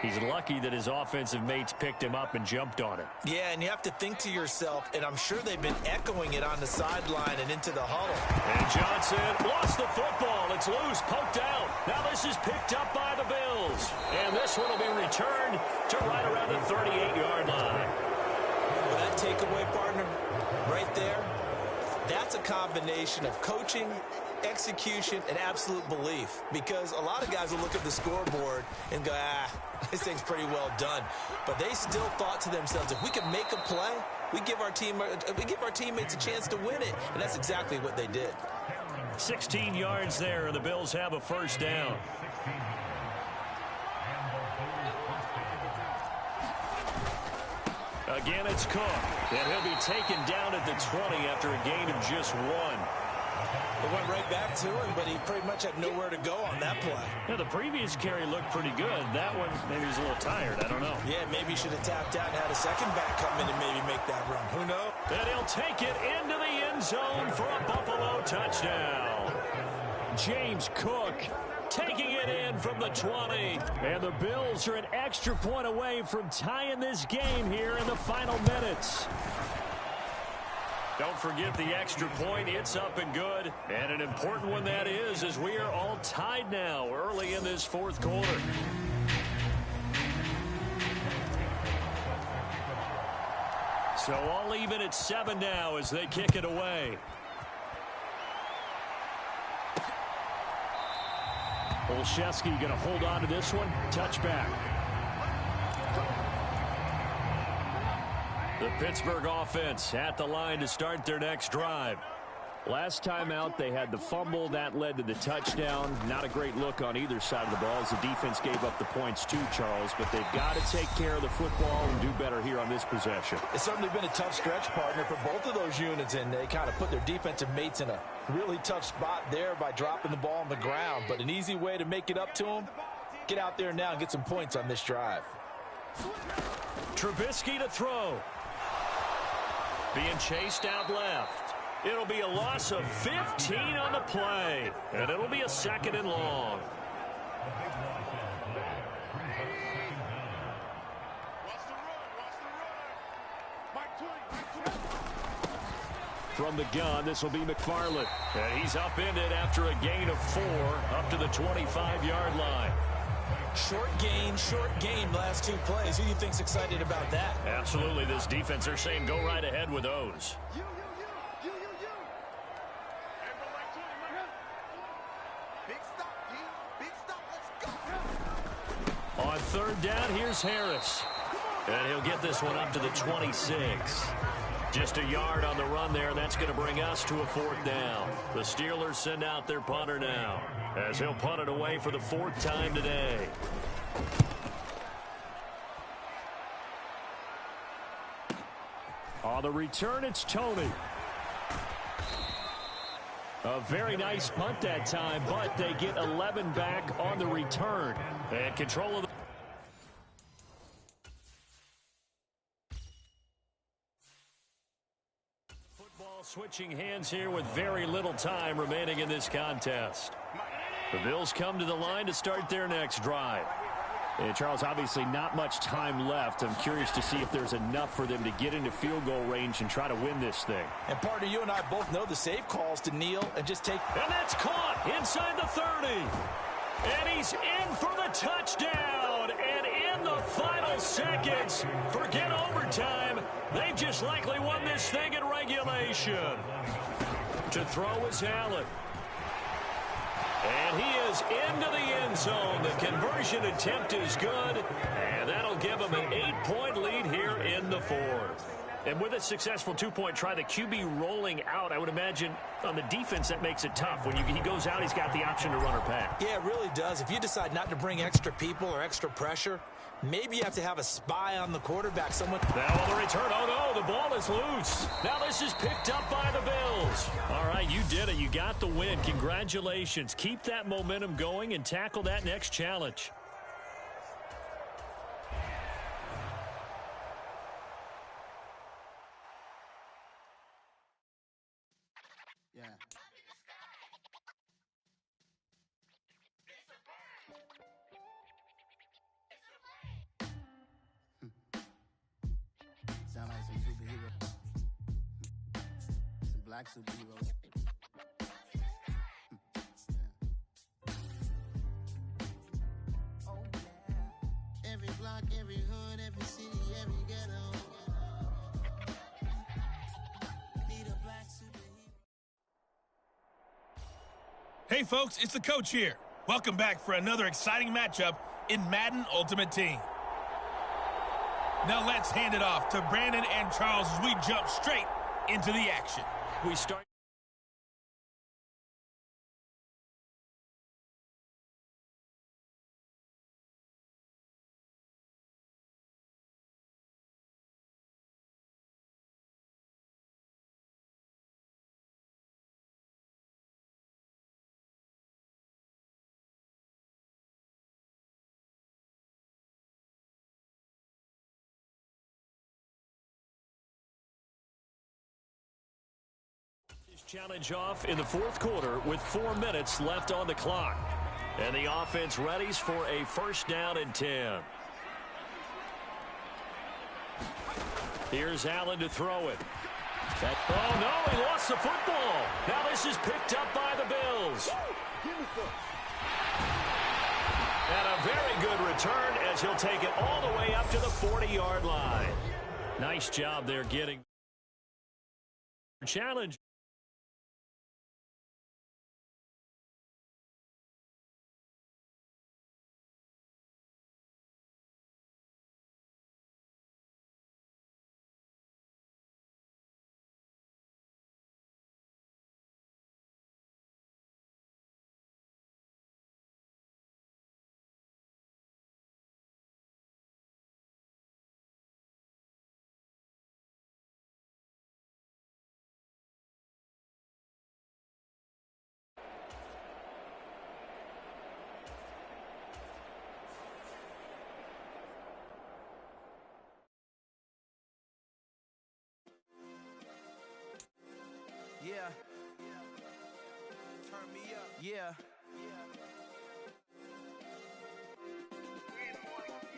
He's lucky that his offensive mates picked him up and jumped on it. Yeah, and you have to think to yourself, and I'm sure they've been echoing it on the sideline and into the huddle. And Johnson lost the football. It's loose, poked out. Now this is picked up by the Bills. And this one will be returned to right around the 38-yard line. Well, that takeaway, partner, right there, that's a combination of coaching, execution, and absolute belief. Because a lot of guys will look at the scoreboard and go, this thing's pretty well done. But they still thought to themselves, if we can make a play, we give our teammates a chance to win it. And that's exactly what they did. 16 yards there, and the Bills have a first down. Again, it's Cook. And he'll be taken down at the 20 after a gain of just 1. It went right back to him, but he pretty much had nowhere to go on that play. Yeah, the previous carry looked pretty good. That one, maybe he was a little tired. I don't know. Yeah, maybe he should have tapped out and had a second back come in and maybe make that run. Who knows? And he'll take it into the end zone for a Buffalo touchdown. James Cook taking it in from the 20. And the Bills are an extra point away from tying this game here in the final minutes. Don't forget the extra point. It's up and good. And an important one that is, as we are all tied now early in this 4th quarter. So all even at 7 now as they kick it away. Olszewski going to hold on to this one. Touchback. The Pittsburgh offense at the line to start their next drive. Last time out, they had the fumble. That led to the touchdown. Not a great look on either side of the ball as the defense gave up the points too, Charles. But they've got to take care of the football and do better here on this possession. It's certainly been a tough stretch, partner, for both of those units, and they kind of put their defensive mates in a really tough spot there by dropping the ball on the ground. But an easy way to make it up to them, get out there now and get some points on this drive. Trubisky to throw. Being chased out left. It'll be a loss of 15 on the play, and it'll be a 2nd and long. From the gun, this will be McFarland. And he's upended after a gain of 4 up to the 25-yard line. Short gain last 2 plays. Who do you think's excited about that? Absolutely. This defense, they're saying go right ahead with those. On 3rd down, here's Harris. And he'll get this one up to the 26. Just a yard on the run there. That's going to bring us to a 4th down. The Steelers send out their punter now, as he'll punt it away for the 4th time today. On the return, it's Tony. A very nice punt that time, but they get 11 back on the return. And control of the football switching hands here with very little time remaining in this contest. The Bills come to the line to start their next drive. And Charles, obviously not much time left. I'm curious to see if there's enough for them to get into field goal range and try to win this thing. And partner, you and I both know the safe calls to kneel and just take. And that's caught inside the 30. And he's in for the touchdown. And in the final seconds, forget overtime. They've just likely won this thing in regulation. To throw is Allen. And he is into the end zone. The conversion attempt is good, and that'll give him an 8-point lead here in the 4th. And with a successful 2-point try, the QB rolling out, I would imagine on the defense that makes it tough. When he goes out, he's got the option to run or pass. Yeah, it really does. If you decide not to bring extra people or extra pressure, maybe you have to have a spy on the quarterback. Someone. Now on the return, oh no, the ball is loose. Now this is picked up by the Bills. All right, you did it. You got the win. Congratulations. Keep that momentum going and tackle that next challenge. Yeah. Sound like some superheroes. Some black superheroes. Oh yeah. Every block, every hood, every city, every ghetto. Need a black superhero. Hey folks, it's the coach here. Welcome back for another exciting matchup in Madden Ultimate Team. Now let's hand it off to Brandon and Charles as we jump straight into the action. We start. Challenge off in the 4th quarter with 4 minutes left on the clock. And the offense readies for a 1st down and 10. Here's Allen to throw it. Oh, no, he lost the football. Now this is picked up by the Bills. And a very good return as he'll take it all the way up to the 40-yard line. Nice job there getting challenge. Yeah.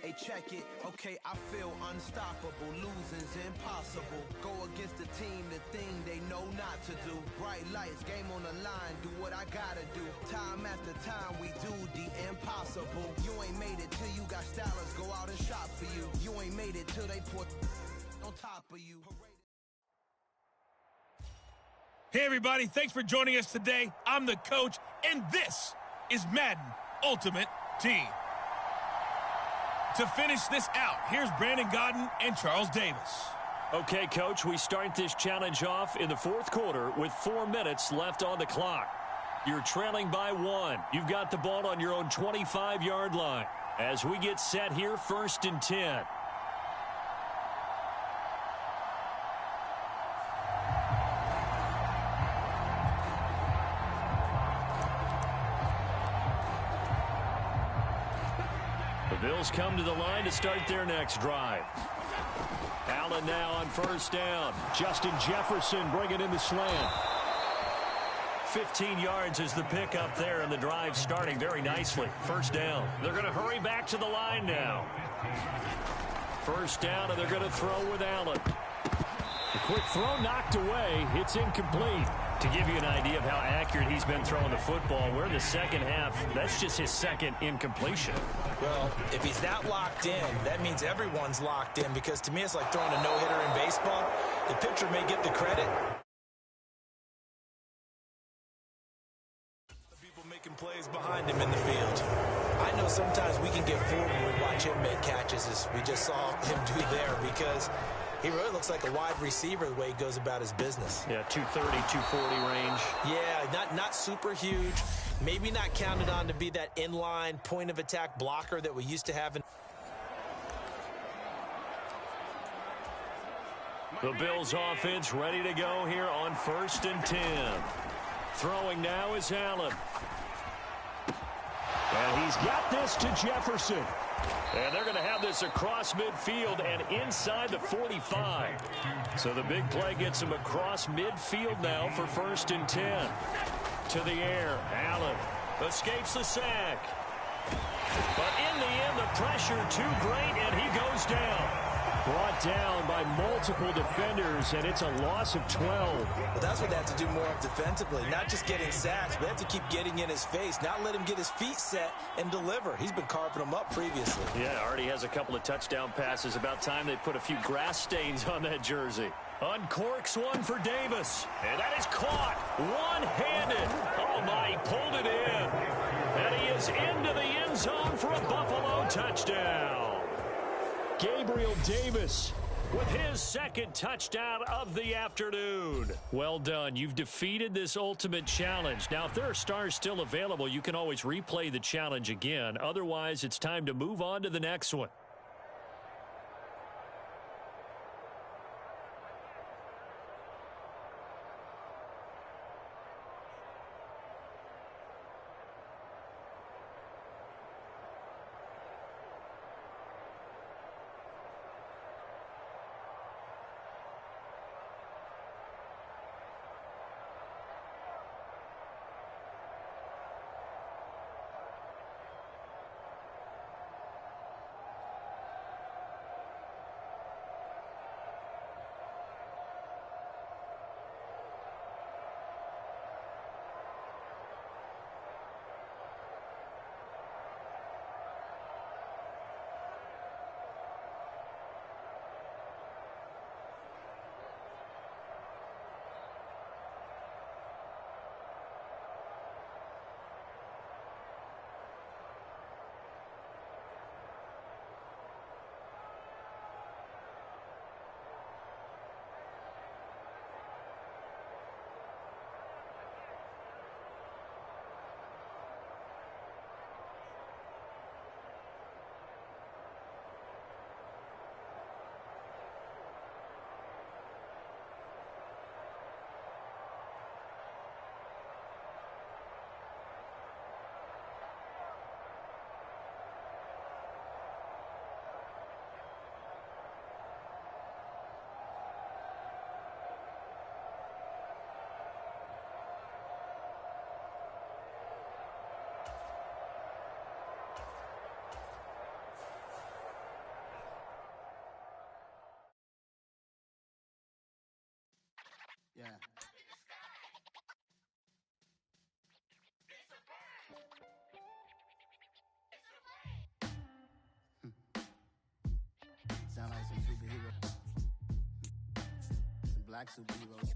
Hey, check it. Okay, I feel unstoppable. Losing's impossible. Go against the team, the thing they know not to do. Bright lights, game on the line. Do what I gotta do. Time after time, we do the impossible. You ain't made it till you got stylists go out and shop for you. You ain't made it till they put on top of you. Hey, everybody. Thanks for joining us today. I'm the coach, and this is Madden Ultimate Team. To finish this out, here's Brandon Gaudin and Charles Davis. Okay, Coach, we start this challenge off in the fourth quarter with 4 minutes left on the clock. You're trailing by 1. You've got the ball on your own 25-yard line. As we get set here, 1st and 10. Bills come to the line to start their next drive. Allen now on 1st down. Justin Jefferson bringing in the slant. 15 yards is the pickup there, and the drive starting very nicely. 1st down. They're going to hurry back to the line now. 1st down, and they're going to throw with Allen. A quick throw knocked away. It's incomplete. To give you an idea of how accurate he's been throwing the football, we're in the second half. That's just his second incompletion. Well, if he's not locked in, that means everyone's locked in, because to me it's like throwing a no-hitter in baseball. The pitcher may get the credit. People making plays behind him in the field. I know sometimes we can get fooled when we watch him make catches, as we just saw him do there, because he really looks like a wide receiver the way he goes about his business. Yeah, 230, 240 range. Yeah, not super huge. Maybe not counted on to be that inline point-of-attack blocker that we used to have. The Bills offense ready to go here on 1st and 10. Throwing now is Allen. And he's got this to Jefferson. And they're going to have this across midfield and inside the 45. So the big play gets him across midfield now for 1st and 10. To the air, Allen escapes the sack. But in the end, the pressure too great, and he goes down. Brought down by multiple defenders, and it's a loss of 12. Well, that's what they have to do more of defensively. Not just getting sacks, but they have to keep getting in his face. Not let him get his feet set and deliver. He's been carving them up previously. Yeah, already has a couple of touchdown passes. About time they put a few grass stains on that jersey. Uncorks one for Davis. And that is caught one-handed. Oh, my, he pulled it in. And he is into the end zone for a Buffalo touchdown. Gabriel Davis with his second touchdown of the afternoon. Well done. You've defeated this ultimate challenge. Now, if there are stars still available, you can always replay the challenge again. Otherwise, it's time to move on to the next one. black superheroes.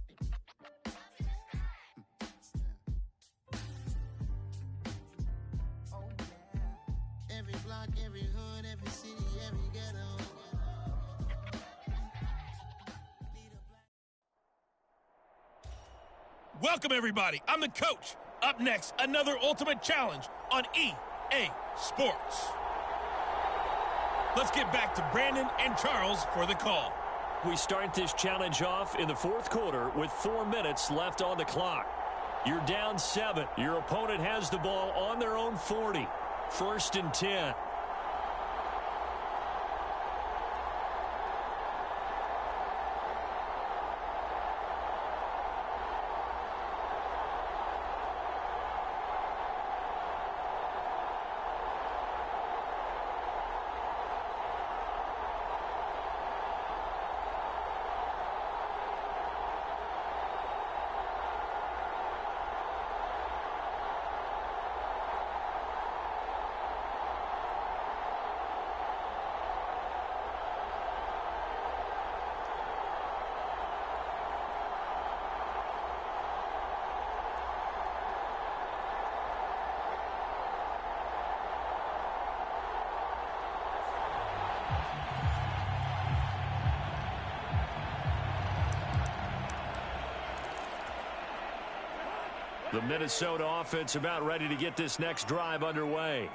Oh yeah. Every block, every hood, every city, every ghetto. Welcome, everybody. I'm the coach. Up next, another Ultimate Challenge on EA Sports. Let's get back to Brandon and Charles for the call. We start this challenge off in the fourth quarter with 4 minutes left on the clock. You're down 7. Your opponent has the ball on their own 40. 1st and 10. The Minnesota offense about ready to get this next drive underway.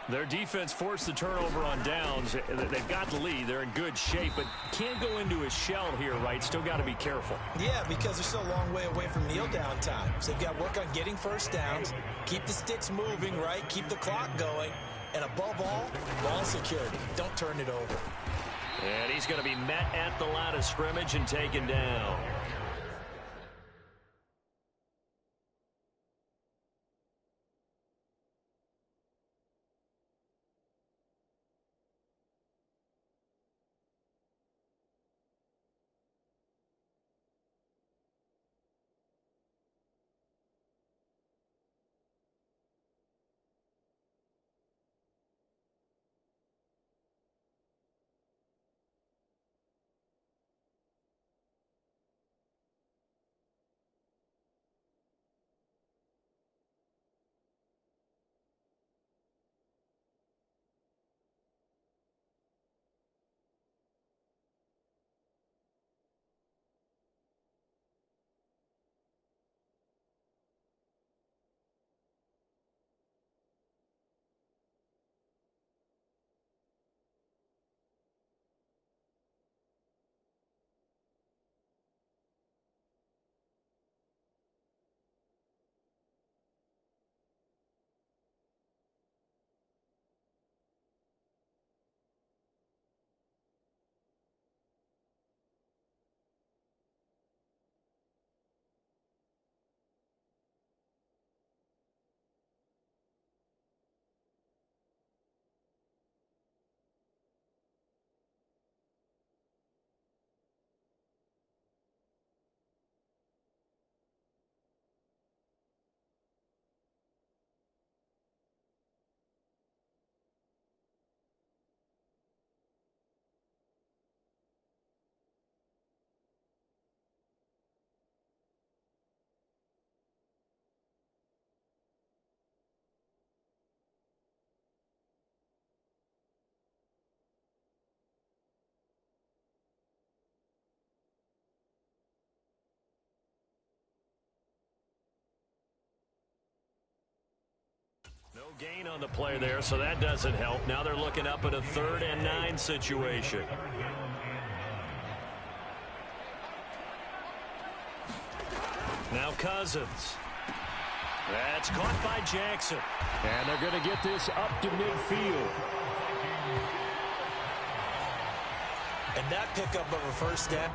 Their defense forced the turnover on downs. They've got the lead. They're in good shape, but can't go into a shell here, right? Still got to be careful. Yeah, because they're still a long way away from kneel down time. So they've got to work on getting first downs, keep the sticks moving, right? Keep the clock going. And above all, ball security. Don't turn it over. And he's going to be met at the line of scrimmage and taken down. No gain on the play there, so that doesn't help. Now they're looking up at a 3rd and 9 situation. Now Cousins. That's caught by Jackson. And they're going to get this up to midfield. And that pickup of a first down.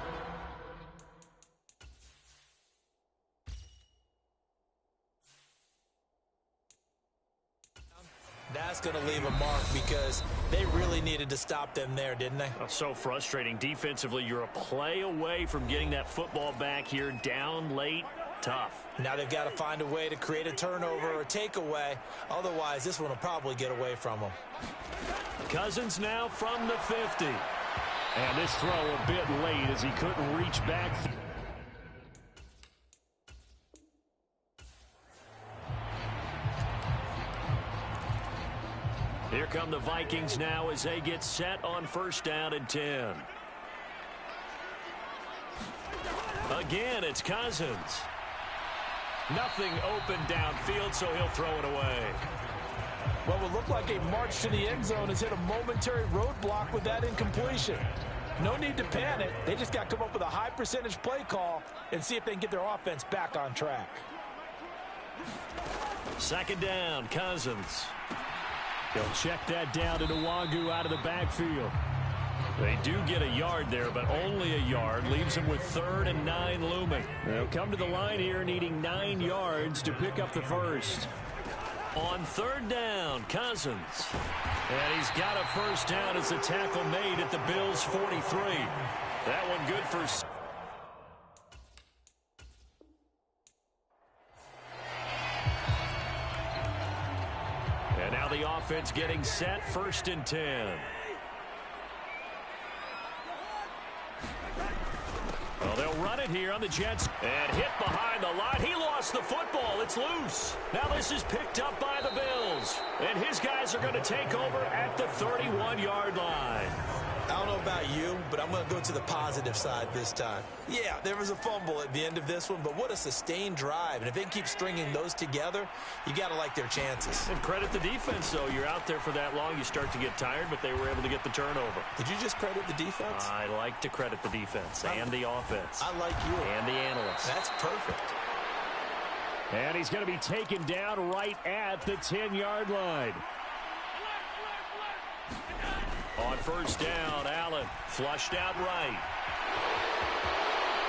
That's going to leave a mark because they really needed to stop them there, didn't they? Oh, so frustrating. Defensively, you're a play away from getting that football back here. Down late, tough. Now they've got to find a way to create a turnover or a takeaway. Otherwise, this one will probably get away from them. Cousins now from the 50. And this throw a bit late as he couldn't reach back. Here come the Vikings now as they get set on 1st down and 10. Again, it's Cousins. Nothing open downfield, so he'll throw it away. What would look like a march to the end zone has hit a momentary roadblock with that incompletion. No need to panic. They just got to come up with a high percentage play call and see if they can get their offense back on track. 2nd down, Cousins. He'll check that down to Nwangu out of the backfield. They do get a yard there, but only a yard. Leaves them with 3rd and 9 looming. They'll come to the line here needing 9 yards to pick up the first. On 3rd down, Cousins. And he's got a 1st down as the tackle made at the Bills' 43. That one good for... And now the offense getting set, 1st and 10. Well, they'll run it here on the Jets and hit behind the line. He lost the football. It's loose. Now this is picked up by the Bills. And his guys are going to take over at the 31-yard line. I don't know about you, but I'm going to go to the positive side this time. Yeah, there was a fumble at the end of this one, but what a sustained drive. And if they can keep stringing those together, you got to like their chances. And credit the defense, though. You're out there for that long, you start to get tired, but they were able to get the turnover. Did you just credit the defense? I like to credit the defense and the offense. I like you. And the analysts. That's perfect. And he's going to be taken down right at the 10-yard line. On 1st down, Allen flushed out right.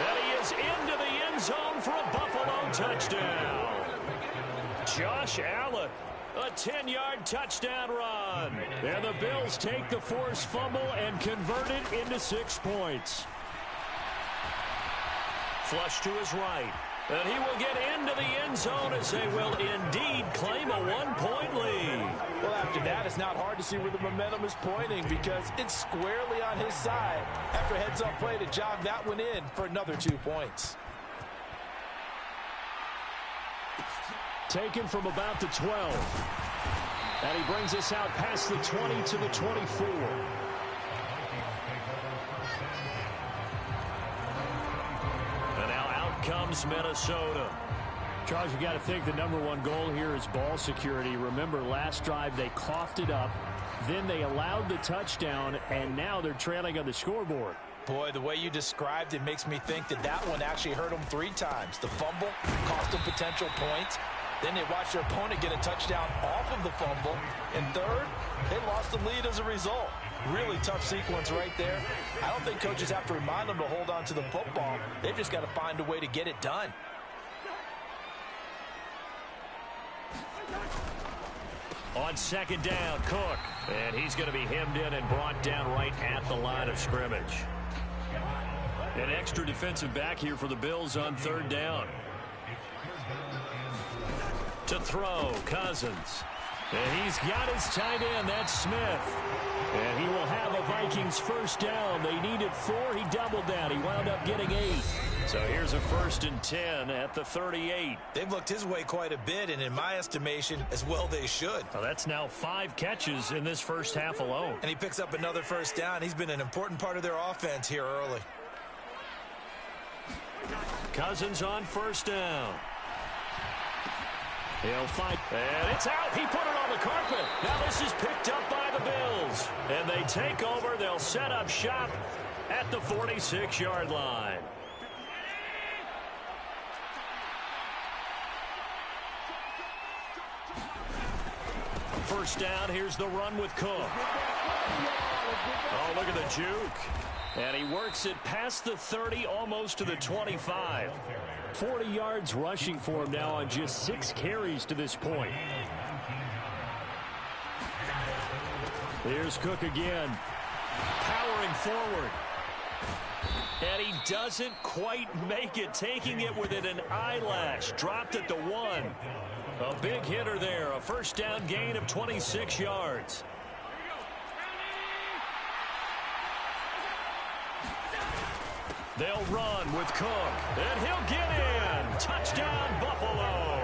And he is into the end zone for a Buffalo touchdown. Josh Allen, a 10-yard touchdown run. And the Bills take the forced fumble and convert it into 6 points. Flush to his right. And he will get into the end zone as they will indeed claim a 1-point lead. Well, after that, it's not hard to see where the momentum is pointing because it's squarely on his side after a heads-up play to jog that one in for another 2 points. Taken from about the 12. And he brings us out past the 20 to the 24. Comes Minnesota. Charles, you got to think the #1 goal here is ball security. Remember, last drive they coughed it up, then they allowed the touchdown, and now they're trailing on the scoreboard. Boy, the way you described it makes me think that that one actually hurt them 3 times. The fumble cost them potential points. Then they watched their opponent get a touchdown off of the fumble. And third, they lost the lead as a result. Really tough sequence right there. I don't think coaches have to remind them to hold on to the football. They've just got to find a way to get it done. On 2nd down, Cook. And he's going to be hemmed in and brought down right at the line of scrimmage. An extra defensive back here for the Bills on 3rd down. To throw, Cousins. And he's got his tight end, that's Smith. And he will have a Vikings 1st down. They needed 4, he doubled down. He wound up getting 8. So here's a 1st and 10 at the 38. They've looked his way quite a bit, and in my estimation, as well they should. Well, that's now 5 catches in this first half alone. And he picks up another 1st down. He's been an important part of their offense here early. Cousins on 1st down. He'll fight, and it's out. He put it on the carpet. Now this is picked up by the Bills. And they take over. They'll set up shop at the 46-yard line. First down, here's the run with Cook. Oh, look at the juke. And he works it past the 30, almost to the 25. 40 yards rushing for him now on just 6 carries to this point. Here's Cook again. Powering forward. And he doesn't quite make it, taking it within an eyelash. Dropped at the 1. A big hitter there. A 1st down gain of 26 yards. They'll run with Cook, and he'll get in. Touchdown, Buffalo.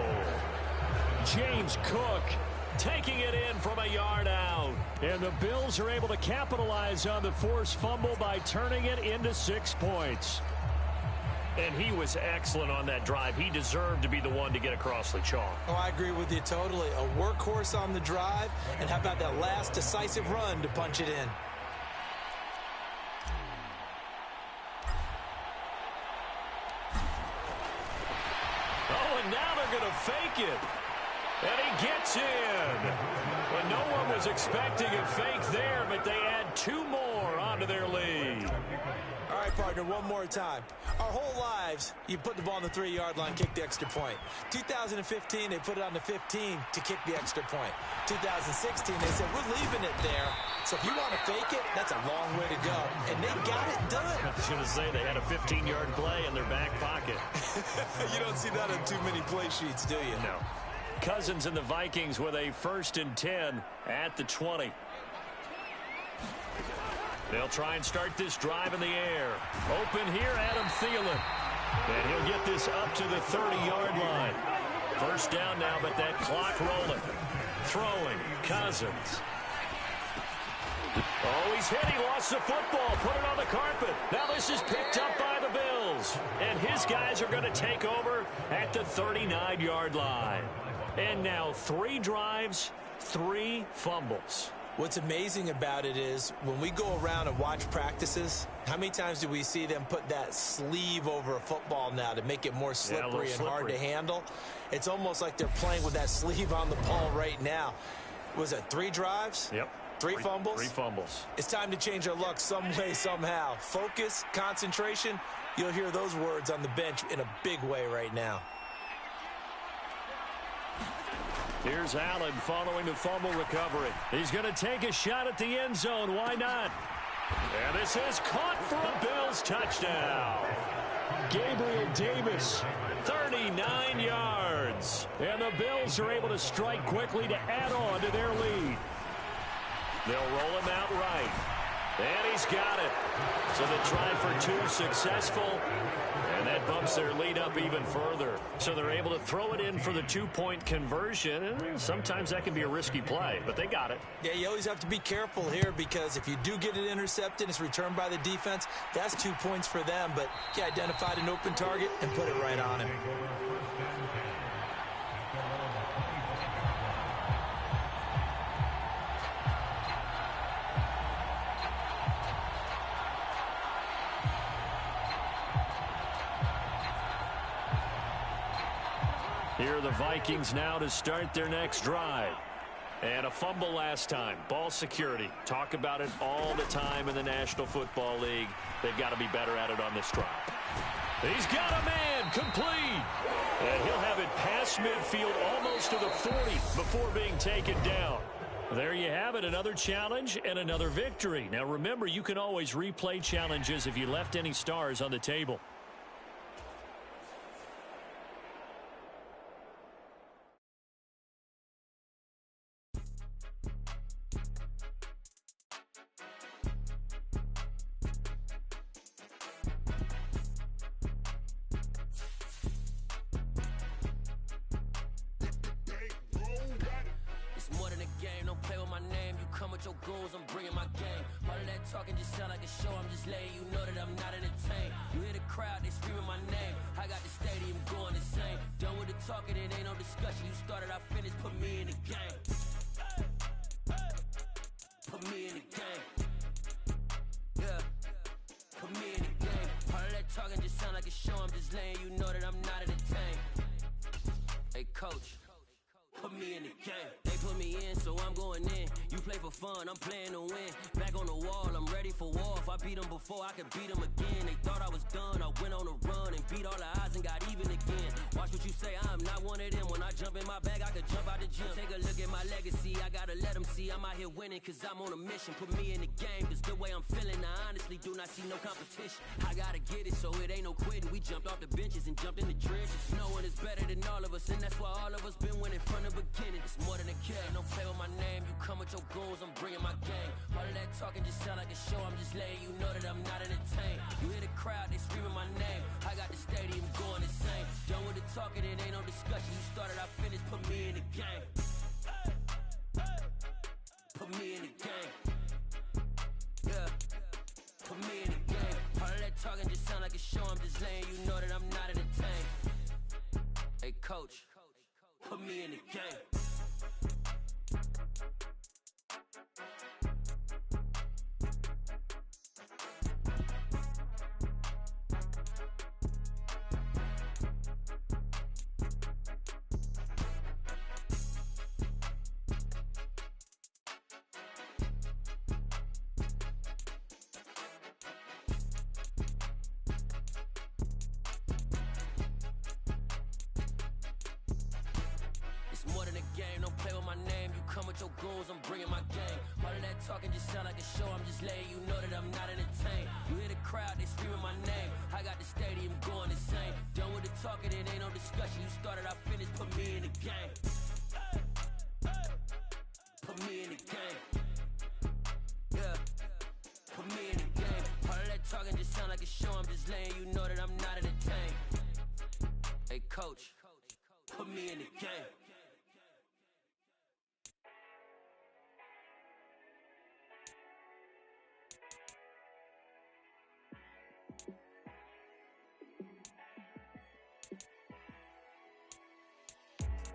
James Cook taking it in from a yard out. And the Bills are able to capitalize on the forced fumble by turning it into 6 points. And he was excellent on that drive. He deserved to be the one to get across the chalk. Oh, I agree with you totally. A workhorse on the drive, and how about that last decisive run to punch it in? Oh, and now they're going to fake it. And he gets in. And no one was expecting a fake there, but they add 2 more onto their lead. All right, partner, one more time. Our whole lives, you put the ball on the 3-yard line, kick the extra point. 2015, they put it on the 15 to kick the extra point. 2016, they said, we're leaving it there. So if you want to fake it, that's a long way to go. And they got it done. I was going to say they had a 15-yard play in their back pocket. You don't see that on too many play sheets, do you? No. Cousins and the Vikings with a 1st and 10 at the 20. They'll try and start this drive in the air. Open here, Adam Thielen. And he'll get this up to the 30-yard line. 1st down now, but that clock rolling. Throwing, Cousins. Oh, he's hit. He lost the football. Put it on the carpet. Now this is picked up by the Bills. And his guys are going to take over at the 39-yard line. And now 3 drives, 3 fumbles. What's amazing about it is when we go around and watch practices, how many times do we see them put that sleeve over a football now to make it more slippery and hard to handle? It's almost like they're playing with that sleeve on the ball right now. Was it 3 drives? Yep. 3 fumbles? 3 fumbles. It's time to change our luck some way, somehow. Focus, concentration, you'll hear those words on the bench in a big way right now. Here's Allen following the fumble recovery. He's going to take a shot at the end zone. Why not? And this is caught for a Bills touchdown. Gabriel Davis. 39 yards. And the Bills are able to strike quickly to add on to their lead. They'll roll him out right. And he's got it. So the try for 2 successful. And that bumps their lead up even further. So they're able to throw it in for the 2-point conversion. And sometimes that can be a risky play, but they got it. Yeah, you always have to be careful here because if you do get it intercepted, it's returned by the defense, that's 2 points for them. But he identified an open target and put it right on him. Here are the Vikings now to start their next drive. And a fumble last time. Ball security. Talk about it all the time in the National Football League. They've got to be better at it on this drive. He's got a man. Complete. And he'll have it past midfield almost to the 40 before being taken down. There you have it. Another challenge and another victory. Now remember, you can always replay challenges if you left any stars on the table. Your goals, I'm bringing my game. All of that talking just sound like a show. I'm just letting you know that I'm not entertained. You hear the crowd, they screaming my name. I got the stadium going insane. Done with the talking, it ain't no discussion. You started, I finished, put me in the game. Put me in the game. Yeah. Put me in the game. All of that talking just sound like a show. I'm just letting you know that I'm not entertained. Hey, coach. Put me in the game. They put me in, so I'm going in. You play for fun, I'm playing to win. Back on the wall, I'm ready for war. If I beat them before, I can beat them again. They thought I was done, I went on a run and beat all the odds and got even again. Watch what you say, I'm not one of them. When I jump in my bag, I could jump out the gym. Take a look at my legacy, I gotta let them see I'm out here winning, cause I'm on a mission. Put me in the game, cause the way I'm feeling, I honestly do not see no competition. I gotta get it, so it ain't no quitting. We jumped off the benches and jumped in the trenches. No one is better than all of us, and that's why all of us been winning from the beginning. It's more than a game, don't play with my name. You come with your goons, I'm bringing my game. All of that talking just sound like a show. I'm just letting you know that I'm not entertained. You hear the crowd, they screaming my name. I got the stadium going insane. Done with the talking, it ain't no discussion. You started, I finished, put me in the game. letting you know that I'm not entertained. Hey, coach, put me in the game. More than a game, don't play with my name. You come with your goons, I'm bringing my game. All of that talking just sound like a show. I'm just letting you know that I'm not entertained. You hear the crowd, they screaming my name. I got the stadium going insane. Done with the talking, it ain't no discussion. You started, I finished, put me in the game. Put me in the game. Yeah, put me in the game. All of that talking just sound like a show. I'm just letting you know that I'm not entertained. Hey, coach, put me in the game.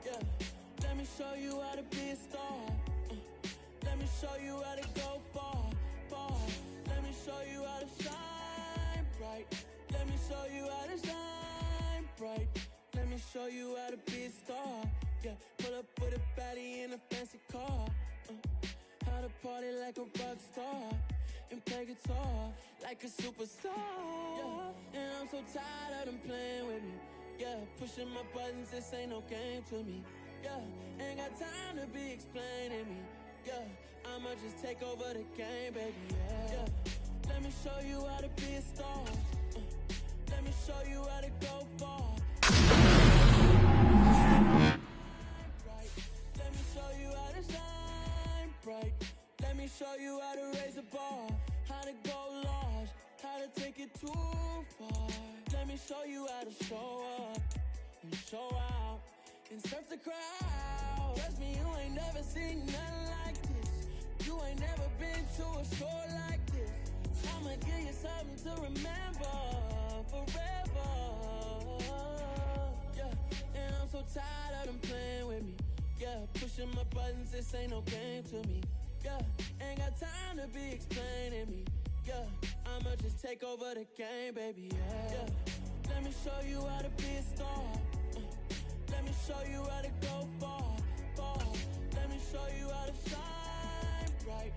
Yeah, let me show you how to be a star. Let me show you how to go far, far. Let me show you how to shine bright. Let me show you how to shine bright. Let me show you how to be a star. Yeah, pull up with a baddie in a fancy car. How to party like a rock star and play guitar like a superstar. Yeah, and I'm so tired of them playing with me. Yeah, pushing my buttons, this ain't no game to me. Yeah, ain't got time to be explaining me. Yeah, I'ma just take over the game, baby. Yeah, let me show you how to be a star. Let me show you how to go far. Let me show you how to shine bright. Let me show you how to raise a bar, how to go large, how to take it too far. Let me show you how to show up and show out and surf the crowd. Trust me, you ain't never seen nothing like this. You ain't never been to a show like this. I'ma give you something to remember forever. Yeah, and I'm so tired of them playing with me. Yeah, pushing my buttons, this ain't no game to me. Yeah, ain't got time to be explaining me. Yeah, I'ma just take over the game, baby. Yeah, let me show you how to be a star. Let me show you how to go far, far. Let me show you how to shine bright.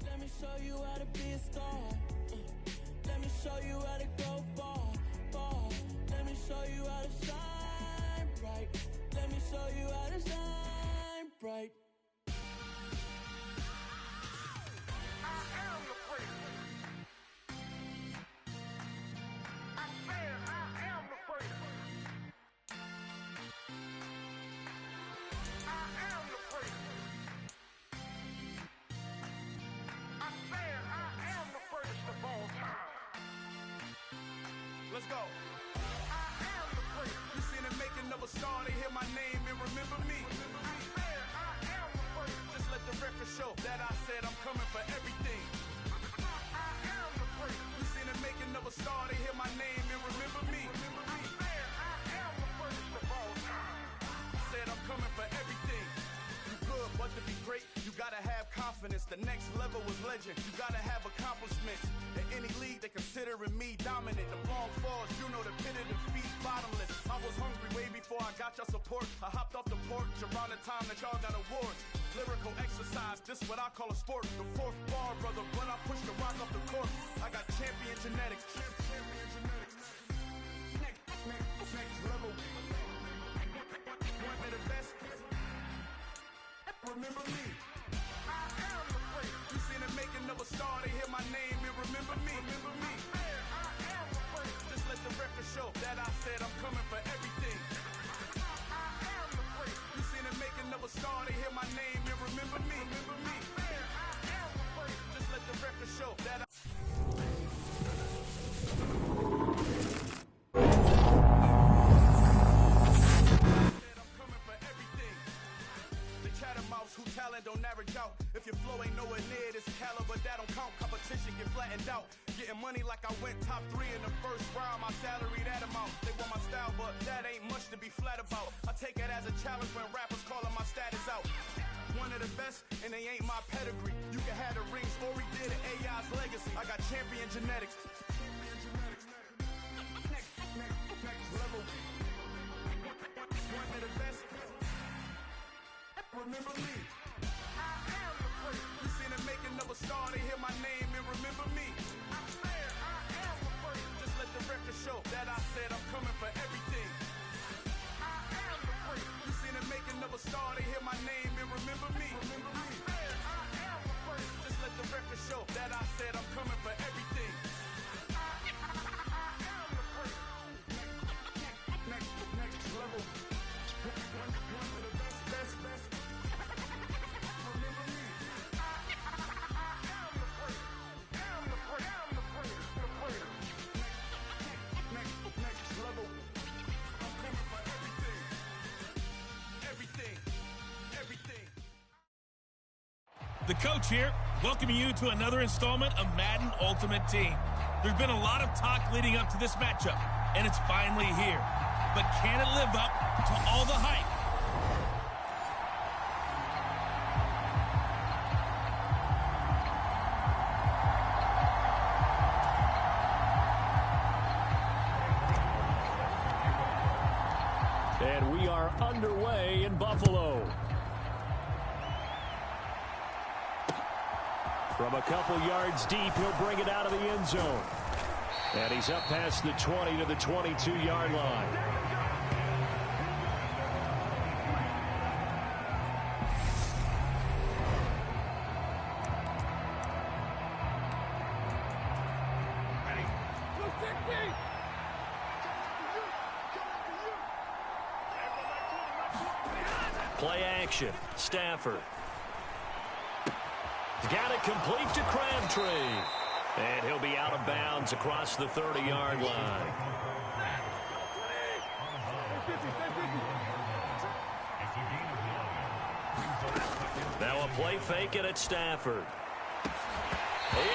Let me show you how to be a star. Let me show you how to go far, far. Let me show you how to shine bright. Let me show you how to shine bright. Let's go. You seen the making of a star, they hear my name and remember me. Just let the record show that I said I'm coming for everything. You seen the making of a star, they hear my name and remember me. Said I'm coming for everything. You good, but to be great, you gotta have confidence. The next level was legend. You gotta have accomplishments. In any league, they considering me dominant. The long falls, you know the pit of defeat, bottomless. I was hungry way before I got your support. I hopped off the porch around the time that y'all got awards. Lyrical exercise, this what I call a sport. The fourth bar, brother, when I push the rock off the court. I got champion genetics. Next level. One of the best. Remember me. You seen the making of a star, they hear my name and remember me. Just let the record show that I said I'm coming for everything. You seen the making of a star, they hear my name and remember me. Just let the record show that I who talent don't average out. If your flow ain't nowhere near this caliber, that don't count. Competition get flattened out. Getting money like I went top 3 in the first round. My salary that amount. They want my style, but that ain't much to be flat about. I take it as a challenge when rappers calling my status out. One of the best, and they ain't my pedigree. You can have the rings, or we did it, AI's legacy. I got champion genetics. Next level. One of the best. Remember me. I am the first. You seen the making of a star, they hear my name and remember me. I swear I am the first. Just let the record show that I said I'm coming for everything. I am the first. You seen the making of a star, they hear my name and remember me. Remember me. I swear I am the first. Just let the record show that I said I'm coming for everything. I am the first. Next level. One of the best. Remember me. I am the first. Am the first. Next level. I'm coming for everything. Everything. The coach here, welcoming you to another installment of Madden Ultimate Team. There's been a lot of talk leading up to this matchup, and it's finally here. But can it live up to all the hype? And we are underway in Buffalo. From a couple yards deep, he'll bring it out of the end zone. And he's up past the 20 to the 22-yard line. Play action. Stafford. Got it complete to Crabtree. And he'll be out of bounds across the 30-yard line. Now a play fake it at Stafford.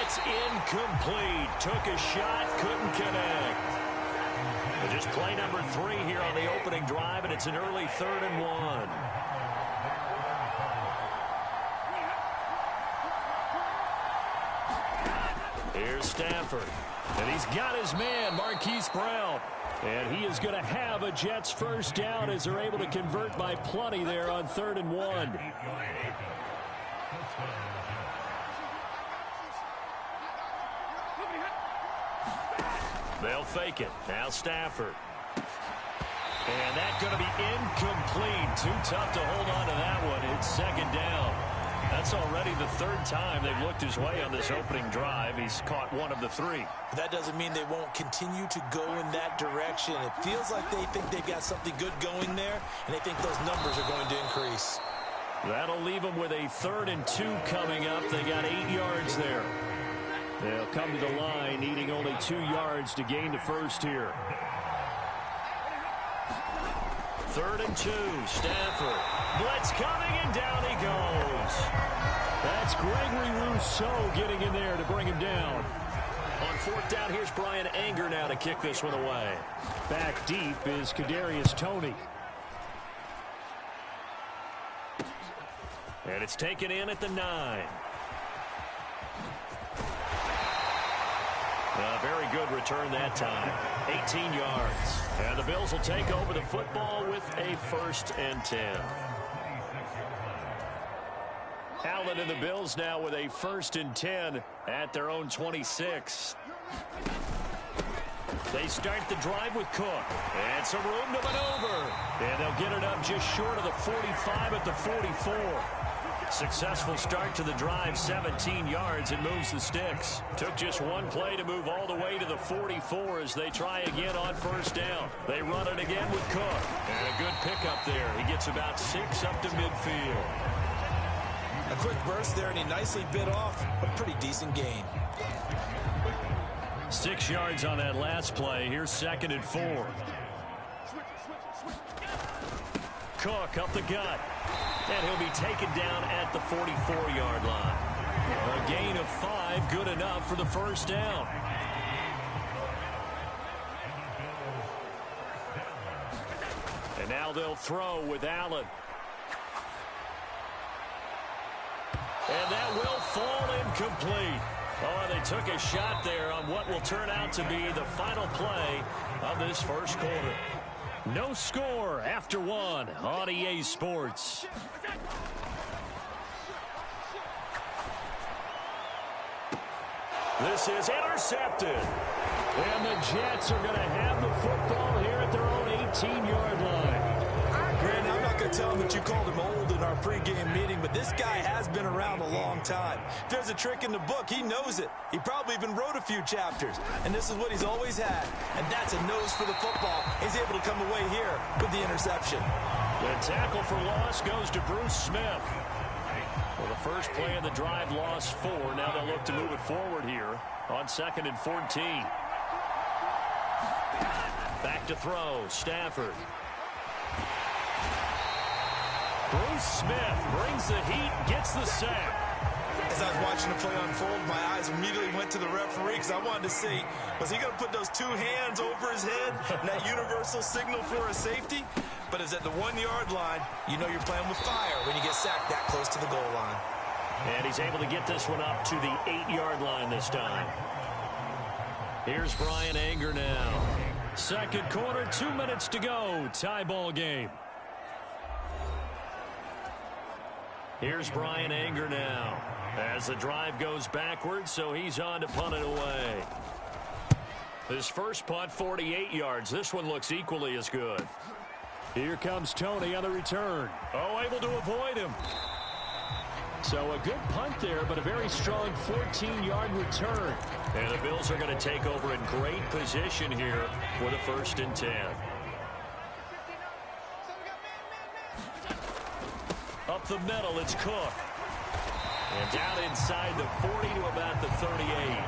It's incomplete. Took a shot, couldn't connect. Just play number 3 here on the opening drive, and it's an early 3rd and 1. Here's Stafford, and he's got his man, Marquise Brown. And he is going to have a Jets first down as they're able to convert by plenty there on 3rd and 1. They'll fake it. Now Stafford. And that's going to be incomplete. Too tough to hold on to that one. It's 2nd down. That's already the 3rd time they've looked his way on this opening drive. He's caught 1 of the 3. That doesn't mean they won't continue to go in that direction. It feels like they think they've got something good going there, and they think those numbers are going to increase. That'll leave them with a 3rd and 2 coming up. They got 8 yards there. They'll come to the line, needing only 2 yards to gain the first here. 3rd and 2, Stafford. Blitz coming, and down he goes. That's Gregory Rousseau getting in there to bring him down. On 4th down, here's Brian Anger now to kick this one away. Back deep is Kadarius Toney. And it's taken in at the 9. A very good return that time. 18 yards. And the Bills will take over the football with a 1st and 10. Allen and the Bills now with a 1st and 10 at their own 26. They start the drive with Cook. And some room to maneuver. And they'll get it up just short of the 45 at the 44. Successful start to the drive, 17 yards, and moves the sticks. Took just one play to move all the way to the 44 as they try again on 1st down. They run it again with Cook. And a good pickup there. He gets about 6 up to midfield. A quick burst there, and he nicely bit off a pretty decent gain. 6 yards on that last play. Here's 2nd and 4. Cook up the gut. And he'll be taken down at the 44-yard line. A gain of 5, good enough for the first down. And now they'll throw with Allen. And that will fall incomplete. Oh, they took a shot there on what will turn out to be the final play of this first quarter. No score after 1 on EA Sports. This is intercepted. And the Jets are going to have the football here at their own 18-yard line. Brandon, I'm not going to tell him that you called him old in our pregame meeting, but this guy has been around a long time. If there's a trick in the book, he knows it. He probably even wrote a few chapters, and this is what he's always had, and that's a nose for the football. He's able to come away here with the interception. The tackle for loss goes to Bruce Smith. Well, the first play of the drive lost 4. Now they'll look to move it forward here on 2nd and 14. Back to throw, Stafford. Bruce Smith brings the heat, gets the sack. As I was watching the play unfold, my eyes immediately went to the referee because I wanted to see, was he going to put those 2 hands over his head and that universal signal for a safety? But it's at the 1-yard line. You know you're playing with fire when you get sacked that close to the goal line. And he's able to get this one up to the 8-yard line this time. Here's Brian Anger now. Second quarter, 2 minutes to go. Tie ball game. Here's Brian Anger now. As the drive goes backwards, so he's on to punt it away. His first punt, 48 yards. This one looks equally as good. Here comes Tony on the return. Oh, able to avoid him. So a good punt there, but a very strong 14-yard return. And the Bills are going to take over in great position here for the 1st and 10. Up the middle, it's Cook. And down inside the 40 to about the 38.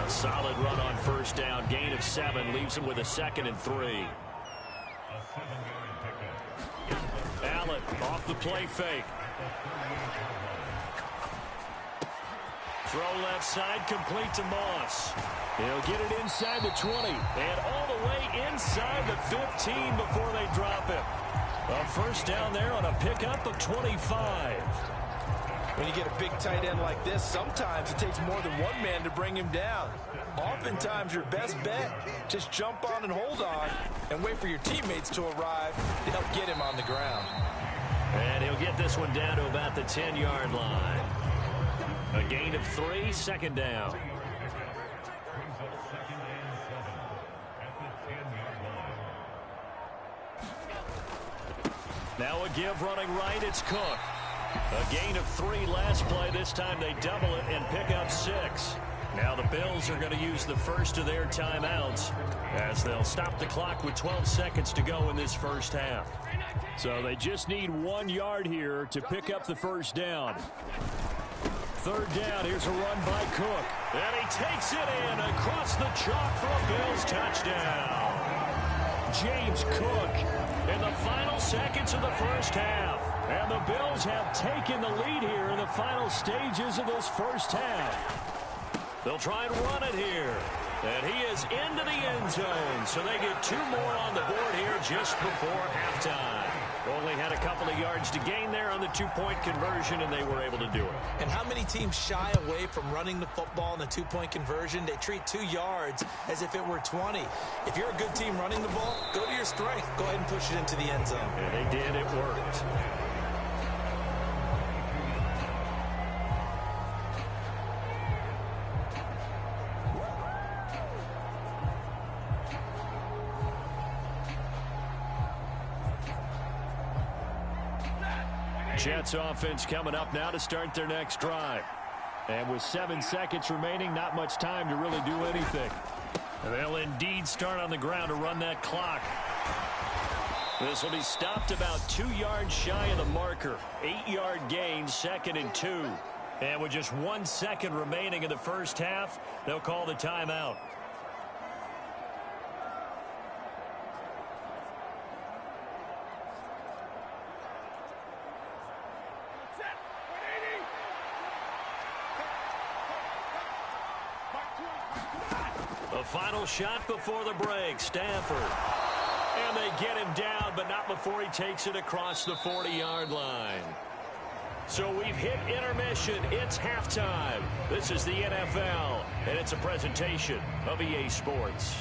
A solid run on first down. Gain of 7 leaves him with a 2nd and 3. Allen off the play fake. Throw left side, complete to Moss. He'll get it inside the 20. And all the way inside the 15 before they drop him. A first down there on a pickup of 25. When you get a big tight end like this, sometimes it takes more than one man to bring him down. Oftentimes, your best bet, just jump on and hold on and wait for your teammates to arrive to help get him on the ground. And he'll get this one down to about the 10-yard line. A gain of 3, 2nd down. Now a give running right, it's Cook. A gain of 3 last play. This time they double it and pick up 6. Now the Bills are going to use the first of their timeouts as they'll stop the clock with 12 seconds to go in this first half. So they just need 1 yard here to pick up the first down. 3rd down, here's a run by Cook. And he takes it in across the chalk for a Bills touchdown. James Cook in the final seconds of the first half. And the Bills have taken the lead here in the final stages of this first half. They'll try and run it here. And he is into the end zone. So they get 2 more on the board here just before halftime. Only had a couple of yards to gain there on the 2-point conversion, and they were able to do it. And how many teams shy away from running the football in the 2-point conversion? They treat 2 yards as if it were 20. If you're a good team running the ball, go to your strength. Go ahead and push it into the end zone. And they did. It worked. Jets offense coming up now to start their next drive. And with 7 seconds remaining, not much time to really do anything. They'll indeed start on the ground to run that clock. This will be stopped about 2 yards shy of the marker. 8-yard gain, 2nd and 2. And with just 1 second remaining in the first half, they'll call the timeout. The final shot before the break, Stafford. And they get him down, but not before he takes it across the 40-yard line. So we've hit intermission. It's halftime. This is the NFL, and it's a presentation of EA Sports.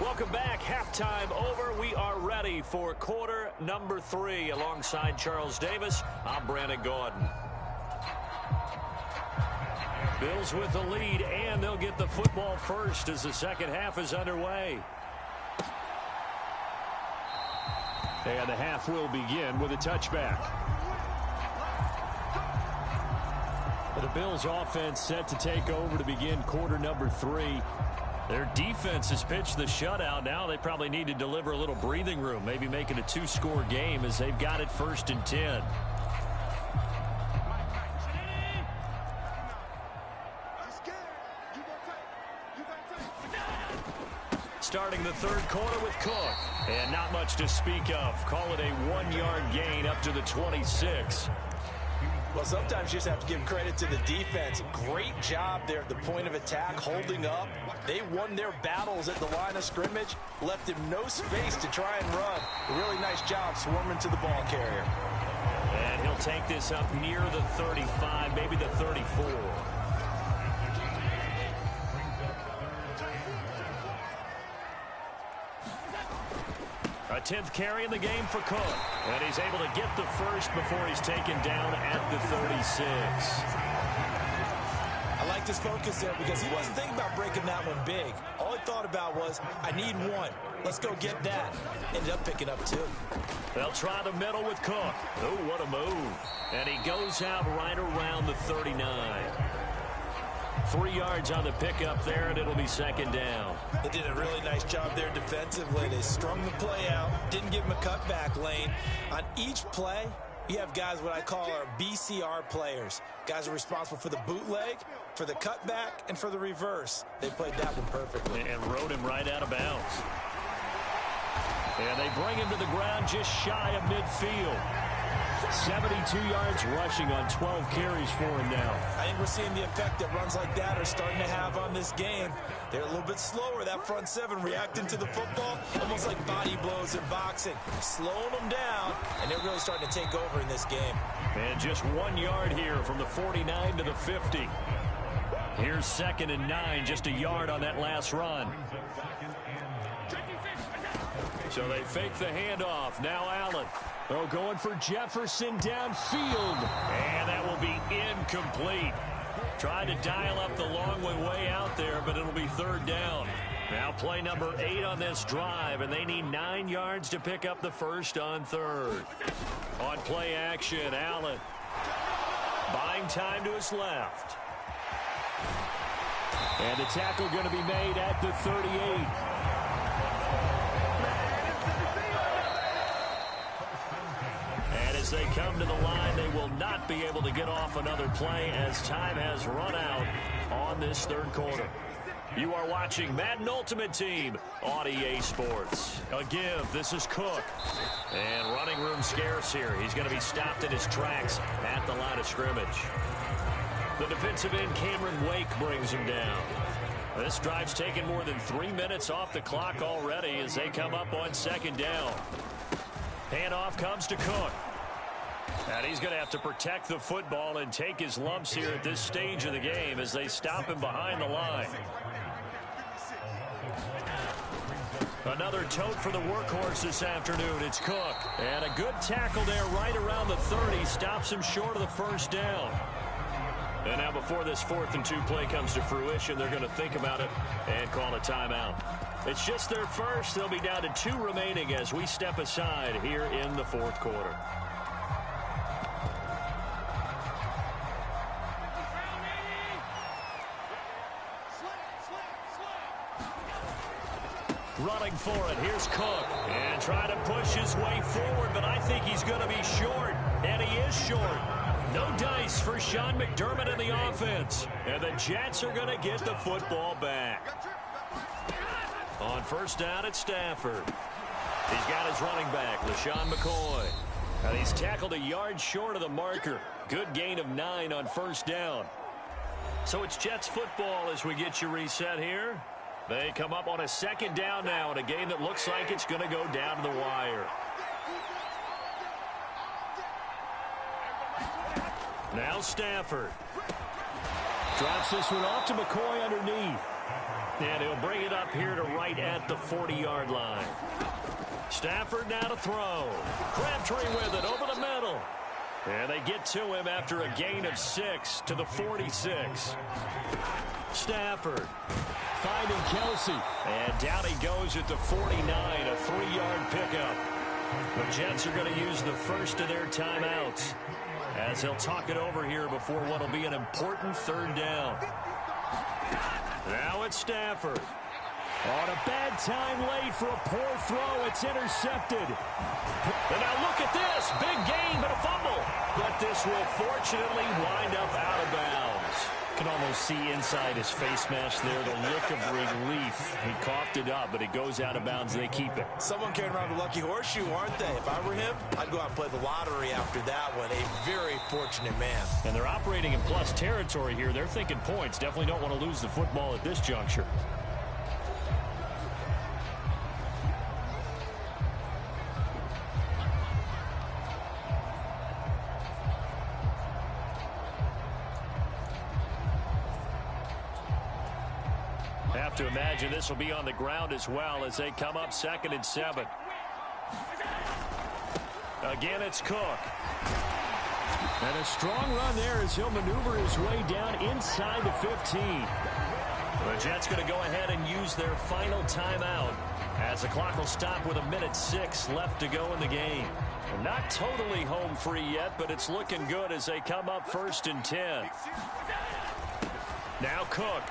Welcome back. Halftime over. We are ready for quarter number 3. Alongside Charles Davis, I'm Brandon Gordon. Bills with the lead, and they'll get the football first as the second half is underway. And the half will begin with a touchback. The Bills offense set to take over to begin quarter number 3. Their defense has pitched the shutout. Now they probably need to deliver a little breathing room, maybe make it a 2-score game as they've got it 1st and 10. Starting the third quarter with Cook. And not much to speak of. Call it a 1-yard gain up to the 26. Well, sometimes you just have to give credit to the defense. Great job there at the point of attack, holding up. They won their battles at the line of scrimmage, left him no space to try and run. A really nice job swarming to the ball carrier. And he'll take this up near the 35, maybe the 34. A 10th carry in the game for Cook. And he's able to get the first before he's taken down at the 36. I like this focus there because he wasn't thinking about breaking that one big. All he thought about was, I need one. Let's go get that. Ended up picking up 2. They'll try the middle with Cook. Oh, what a move. And he goes out right around the 39. 3 yards on the pickup there, and it'll be second down. They did a really nice job there defensively. They strung the play out, didn't give him a cutback lane. On each play, you have guys what I call our BCR players. Guys are responsible for the bootleg, for the cutback, and for the reverse. They played that one perfectly. And rode him right out of bounds. And they bring him to the ground just shy of midfield. 72 yards rushing on 12 carries for him now. I think we're seeing the effect that runs like that are starting to have on this game. They're a little bit slower, that front 7, reacting to the football, almost like body blows in boxing. Slowing them down, and they're really starting to take over in this game. And just 1 yard here from the 49 to the 50. Here's 2nd and 9, just a yard on that last run. So they fake the handoff. Now Allen. Oh, going for Jefferson downfield. And that will be incomplete. Trying to dial up the long way out there, but it'll be 3rd down. Now play number 8 on this drive, and they need 9 yards to pick up the first on 3rd. On play action, Allen. Buying time to his left. And the tackle going to be made at the 38. As they come to the line, they will not be able to get off another play as time has run out on this 3rd quarter. You are watching Madden Ultimate Team on EA Sports. A give. This is Cook. And running room scarce here. He's going to be stopped in his tracks at the line of scrimmage. The defensive end, Cameron Wake, brings him down. This drive's taken more than 3 minutes off the clock already as they come up on 2nd down. Handoff comes to Cook. And he's going to have to protect the football and take his lumps here at this stage of the game as they stop him behind the line. Another tote for the workhorse this afternoon. It's Cook. And a good tackle there right around the 30. Stops him short of the first down. And now before this 4th and 2 play comes to fruition, they're going to think about it and call a timeout. It's just their first. They'll be down to 2 remaining as we step aside here in the 4th quarter. Running for it. Here's Cook. And trying to push his way forward, but I think he's going to be short. And he is short. No dice for Sean McDermott in the offense. And the Jets are going to get the football back. On first down, it's Stafford. He's got his running back, LaShawn McCoy. And he's tackled a yard short of the marker. Good gain of 9 on first down. So it's Jets football as we get you reset here. They come up on a second down now in a game that looks like it's going to go down to the wire. Now Stafford. Drops this one off to McCoy underneath. And he'll bring it up here to right at the 40-yard line. Stafford now to throw. Crabtree with it over the middle. And they get to him after a gain of 6 to the 46. Stafford finding Kelsey. And down he goes at the 49, a 3-yard pickup. The Jets are going to use the first of their timeouts as they'll talk it over here before what will be an important 3rd down. Now it's Stafford. On a bad time late for a poor throw. It's intercepted. And now look at this. Big gain, but a fumble. But this will fortunately wind up out of bounds. Can almost see inside his face mask there, the look of relief. He coughed it up, but it goes out of bounds. They keep it. Someone carrying around the lucky horseshoe, aren't they? If I were him, I'd go out and play the lottery after that one. A very fortunate man. And they're operating in plus territory here. They're thinking points. Definitely don't want to lose the football at this juncture. Have to imagine this will be on the ground as well as they come up 2nd and 7. Again, it's Cook. And a strong run there as he'll maneuver his way down inside the 15. The Jets going to go ahead and use their final timeout as the clock will stop with 1:06 left to go in the game. And not totally home free yet, but it's looking good as they come up 1st and 10. Now Cook.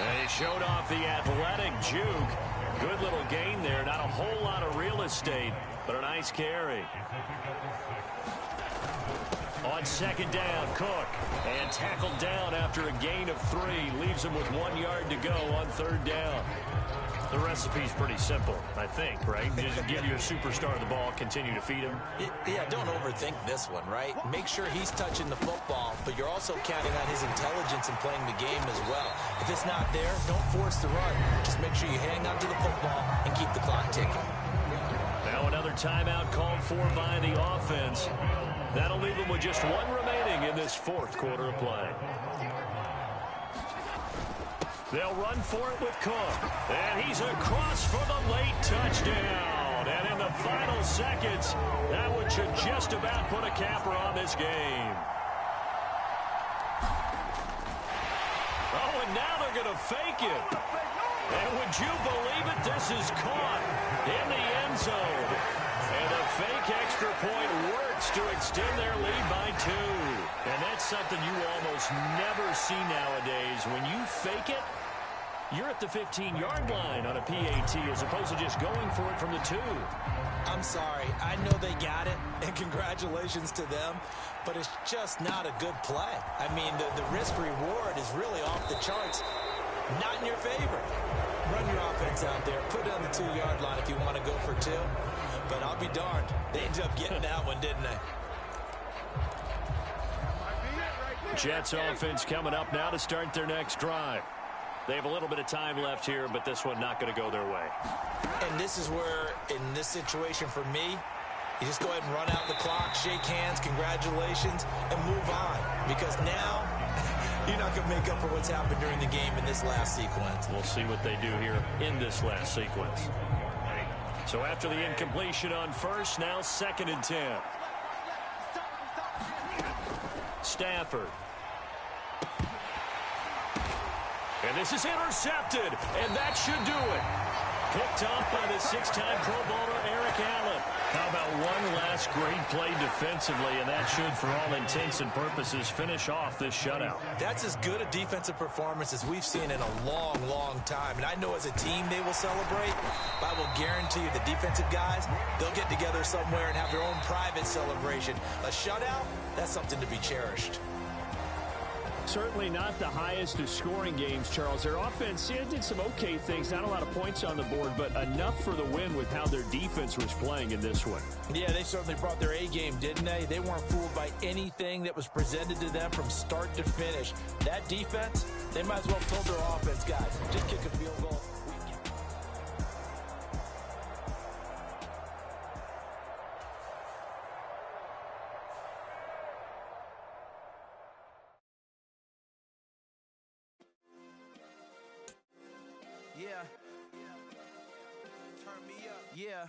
And he showed off the athletic juke. Good little gain there. Not a whole lot of real estate, but a nice carry. On 2nd down, Cook. And tackled down after a gain of 3. Leaves him with 1 yard to go on 3rd down. The recipe's pretty simple, I think, right? Just give your superstar the ball, continue to feed him. Yeah, don't overthink this one, right? Make sure he's touching the football, but you're also counting on his intelligence in playing the game as well. If it's not there, don't force the run. Just make sure you hang on to the football and keep the clock ticking. Now another timeout called for by the offense. That'll leave them with just 1 remaining in this 4th quarter of play. They'll run for it with Cook. And he's across for the late touchdown. And in the final seconds, that one should just about put a capper on this game. Oh, and now they're going to fake it. And would you believe it? This is caught in the end zone. And the fake extra point works to extend their lead by 2. And that's something you almost never see nowadays. When you fake it, you're at the 15-yard line on a PAT as opposed to just going for it from the 2. I'm sorry. I know they got it, and congratulations to them, but it's just not a good play. I mean, the risk-reward is really off the charts. Not in your favor. Run your offense out there. Put it on the 2-yard line if you want to go for 2. But I'll be darned. They ended up getting that one, didn't they? Jets offense coming up now to start their next drive. They have a little bit of time left here, but this one not going to go their way. And this is where, in this situation for me, you just go ahead and run out the clock, shake hands, congratulations, and move on. Because now You're not going to make up for what's happened during the game in this last sequence. We'll see what they do here in this last sequence. So after the incompletion on first, now 2nd and 10. Stafford. And this is intercepted, and that should do it. Picked off by the 6-time Pro Bowler Eric Allen. How about one last great play defensively, and that should, for all intents and purposes, finish off this shutout. That's as good a defensive performance as we've seen in a long, long time. And I know as a team they will celebrate, but I will guarantee you the defensive guys, they'll get together somewhere and have their own private celebration. A shutout, that's something to be cherished. Certainly not the highest of scoring games, Charles. Their offense did some okay things, not a lot of points on the board, but enough for the win with how their defense was playing in this one. Yeah, they certainly brought their A game, didn't they? They weren't fooled by anything that was presented to them from start to finish. That defense, they might as well have told their offense, guys, just kick a field goal. Yeah. Turn me up. Yeah.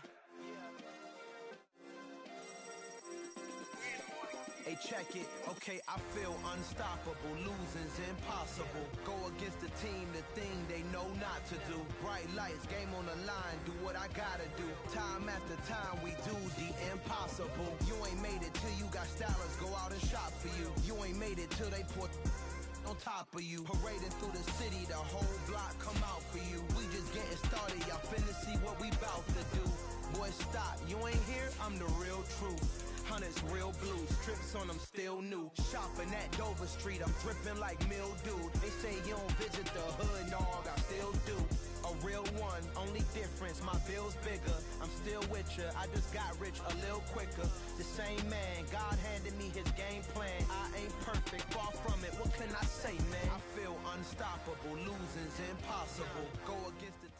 Hey, check it. Okay, I feel unstoppable. Losing's impossible. Go against the team, the thing they know not to do. Bright lights, game on the line. Do what I gotta do. Time after time, we do the impossible. You ain't made it till you got stylists go out and shop for you. You ain't made it till they put on top of you. Parading through the city, the whole block come out for you. We just getting started, y'all finna see what we bout to do. Boy, stop, you ain't here, I'm the real truth. Hunters, real blues, trips on them still new. Shopping at Dover Street, I'm dripping like mildew. They say you don't visit the hood, dog, I still do. A real one, only difference, my bill's bigger. I'm still with ya, I just got rich a little quicker. The same man, God handed me his game plan. I ain't perfect, far from it, what can I say, man? I feel unstoppable, losing's impossible. Go against the team.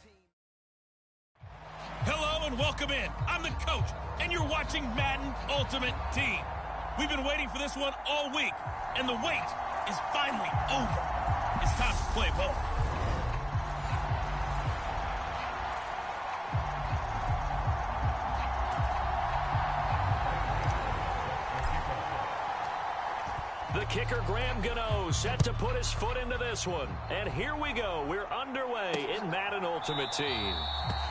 Hello and welcome in. I'm the coach, and you're watching Madden Ultimate Team. We've been waiting for this one all week, and the wait is finally over. It's time to play ball. The kicker, Graham Gano, set to put his foot into this one. And here we go. We're underway in Madden Ultimate Team.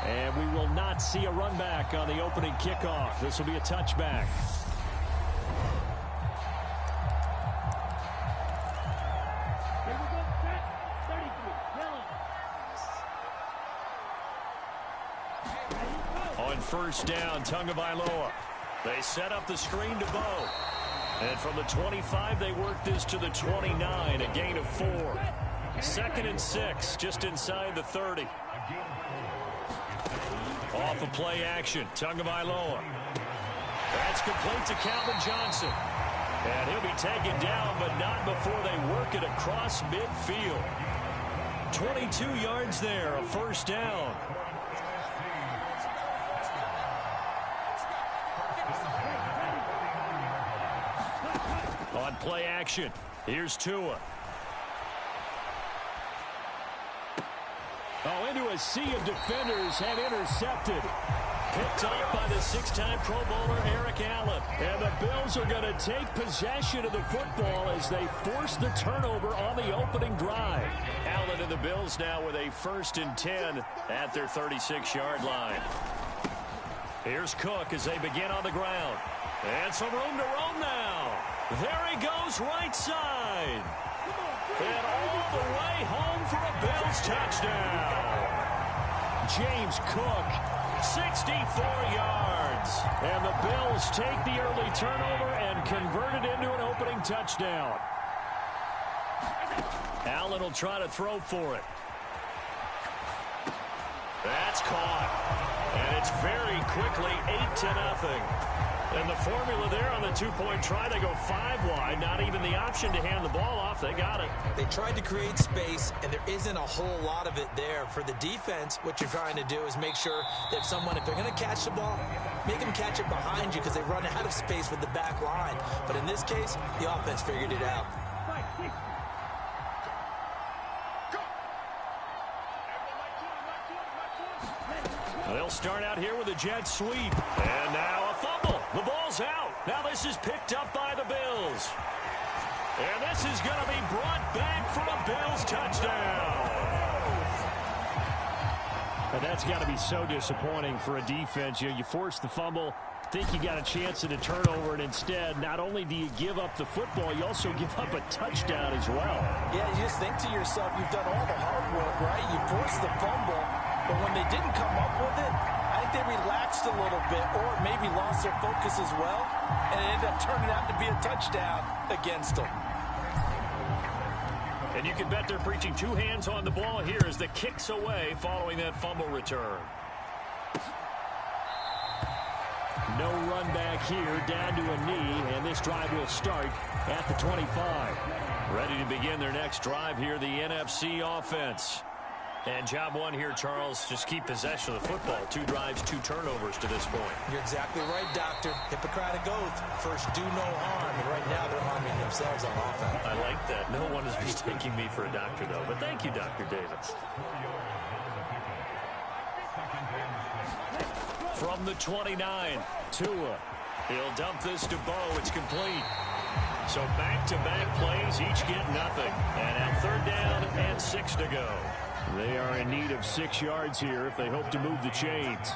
And we will not see a run back on the opening kickoff. This will be a touchback. On first down, Tagovailoa. They set up the screen to Bo. And from the 25, they work this to the 29, a gain of 4. 2nd and 6, just inside the 30. Off of play action, Tagovailoa. That's complete to Calvin Johnson. And he'll be taken down, but not before they work it across midfield. 22 yards there, a first down. On play action, here's Tua. Oh, into a sea of defenders and intercepted. Picked off by the 6-time Pro Bowler Eric Allen. And the Bills are going to take possession of the football as they force the turnover on the opening drive. Allen and the Bills now with a 1st and 10 at their 36-yard line. Here's Cook as they begin on the ground. And some room to roam now. There he goes, right side. And all the way home for a Bills touchdown. James Cook, 64 yards. And the Bills take the early turnover and convert it into an opening touchdown. Allen will try to throw for it. That's caught. And it's very quickly 8-0. And the formula there on the 2-point try, they go 5 wide. Not even the option to hand the ball off. They got it. They tried to create space, and there isn't a whole lot of it there. For the defense, what you're trying to do is make sure that if they're going to catch the ball, make them catch it behind you because they run out of space with the back line. But in this case, the offense figured it out. They'll start out here with a jet sweep. And now a fumble. The ball's out. Now this is picked up by the Bills. And this is going to be brought back for a Bills touchdown. And that's got to be so disappointing for a defense. You force the fumble, think you got a chance at a turnover, and instead, not only do you give up the football, you also give up a touchdown as well. Yeah, you just think to yourself, you've done all the hard work, right? You forced the fumble, but when they didn't come up with it, I think they relaxed a little bit or maybe lost their focus as well, and it ended up turning out to be a touchdown against them. And you can bet they're preaching two hands on the ball here as the kick's away following that fumble return. No run back here, down to a knee, and this drive will start at the 25. Ready to begin their next drive here, the NFC offense. And job one here, Charles, just keep possession of the football. 2 drives, 2 turnovers to this point. You're exactly right, Doctor. Hippocratic oath. First, do no harm. And right now, they're harming themselves on offense. I like that. No one is mistaking me for a doctor, though. But thank you, Dr. Davis. From the 29, Tua. He'll dump this to Bo. It's complete. So back-to-back plays, each get nothing. And at 3rd down and 6 to go. They are in need of 6 yards here if they hope to move the chains.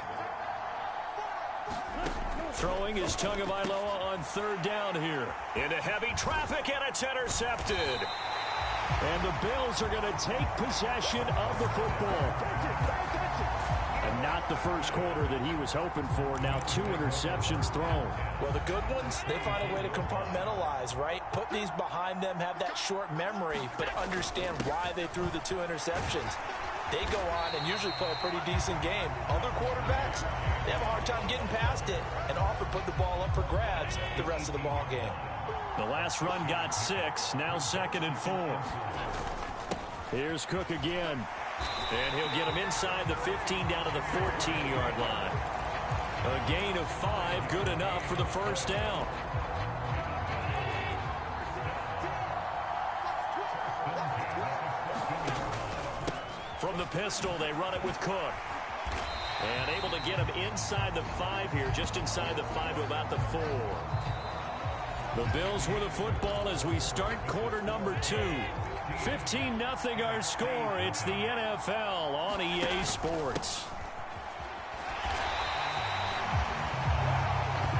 Throwing is Tagovailoa on 3rd down here. Into heavy traffic, and it's intercepted. And the Bills are going to take possession of the football. And not the first quarter that he was hoping for. Now 2 interceptions thrown. Well, the good ones, they find a way to compartmentalize, right? Put these behind them, have that short memory, but understand why they threw the 2 interceptions. They go on and usually play a pretty decent game. Other quarterbacks, they have a hard time getting past it and often put the ball up for grabs the rest of the ball game. The last run got 6, now 2nd and 4. Here's Cook again. And he'll get him inside the 15 down to the 14-yard line. A gain of 5, good enough for the first down. From the pistol, they run it with Cook. And able to get him inside the 5 here, just inside the 5 to about the 4. The Bills with the football as we start quarter number 2. 15-0 our score. It's the NFL on EA Sports.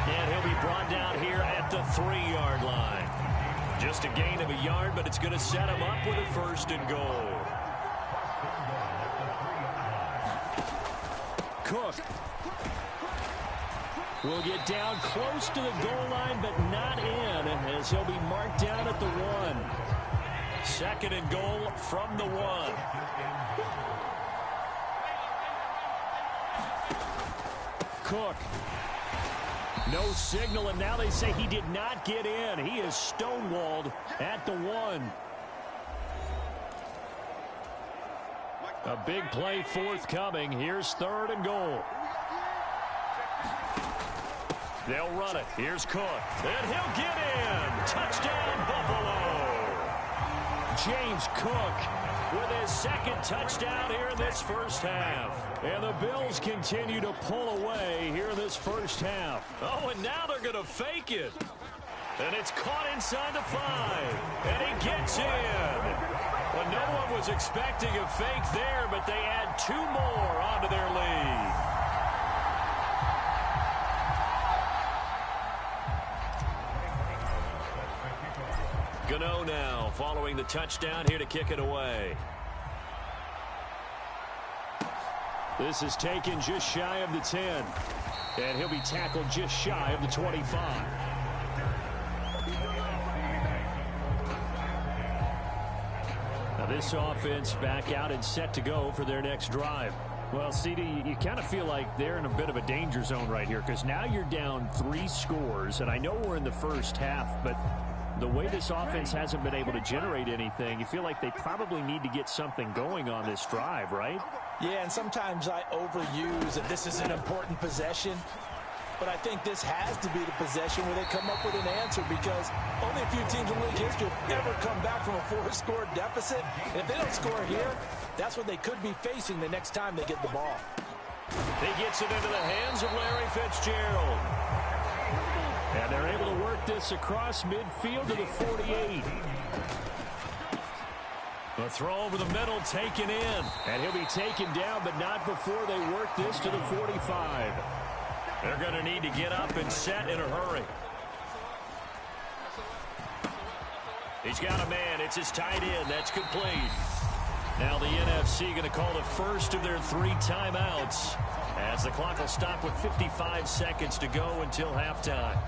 And he'll be brought down here at the 3-yard line. Just a gain of a yard, but it's going to set him up with a 1st and goal. Cook will get down close to the goal line, but not in, as he'll be marked down at the 1. 2nd and goal from the 1. Cook. No signal, and now they say he did not get in. He is stonewalled at the 1. A big play forthcoming. Here's 3rd and goal. They'll run it. Here's Cook. And he'll get in. Touchdown, Buffalo. James Cook with his 2nd touchdown here in this first half. And the Bills continue to pull away here in this first half. Oh, and now they're going to fake it. And it's caught inside the 5. And he gets in. Well, no one was expecting a fake there, but they add 2 more onto their lead. Gano now following the touchdown here to kick it away. This is taken just shy of the 10. And he'll be tackled just shy of the 25. Now this offense back out and set to go for their next drive. Well, CD, you kind of feel like they're in a bit of a danger zone right here because now you're down 3 scores. And I know we're in the first half, but the way this offense hasn't been able to generate anything, you feel like they probably need to get something going on this drive, right? Yeah, and sometimes I overuse that this is an important possession. But I think this has to be the possession where they come up with an answer because only a few teams in league history have ever come back from a 4-score deficit. And if they don't score here, that's what they could be facing the next time they get the ball. He gets it into the hands of Larry Fitzgerald. And they're able to work this across midfield to the 48. The throw over the middle taken in. And he'll be taken down, but not before they work this to the 45. They're going to need to get up and set in a hurry. He's got a man. It's his tight end. That's complete. Now the NFC going to call the first of their 3 timeouts as the clock will stop with 55 seconds to go until halftime.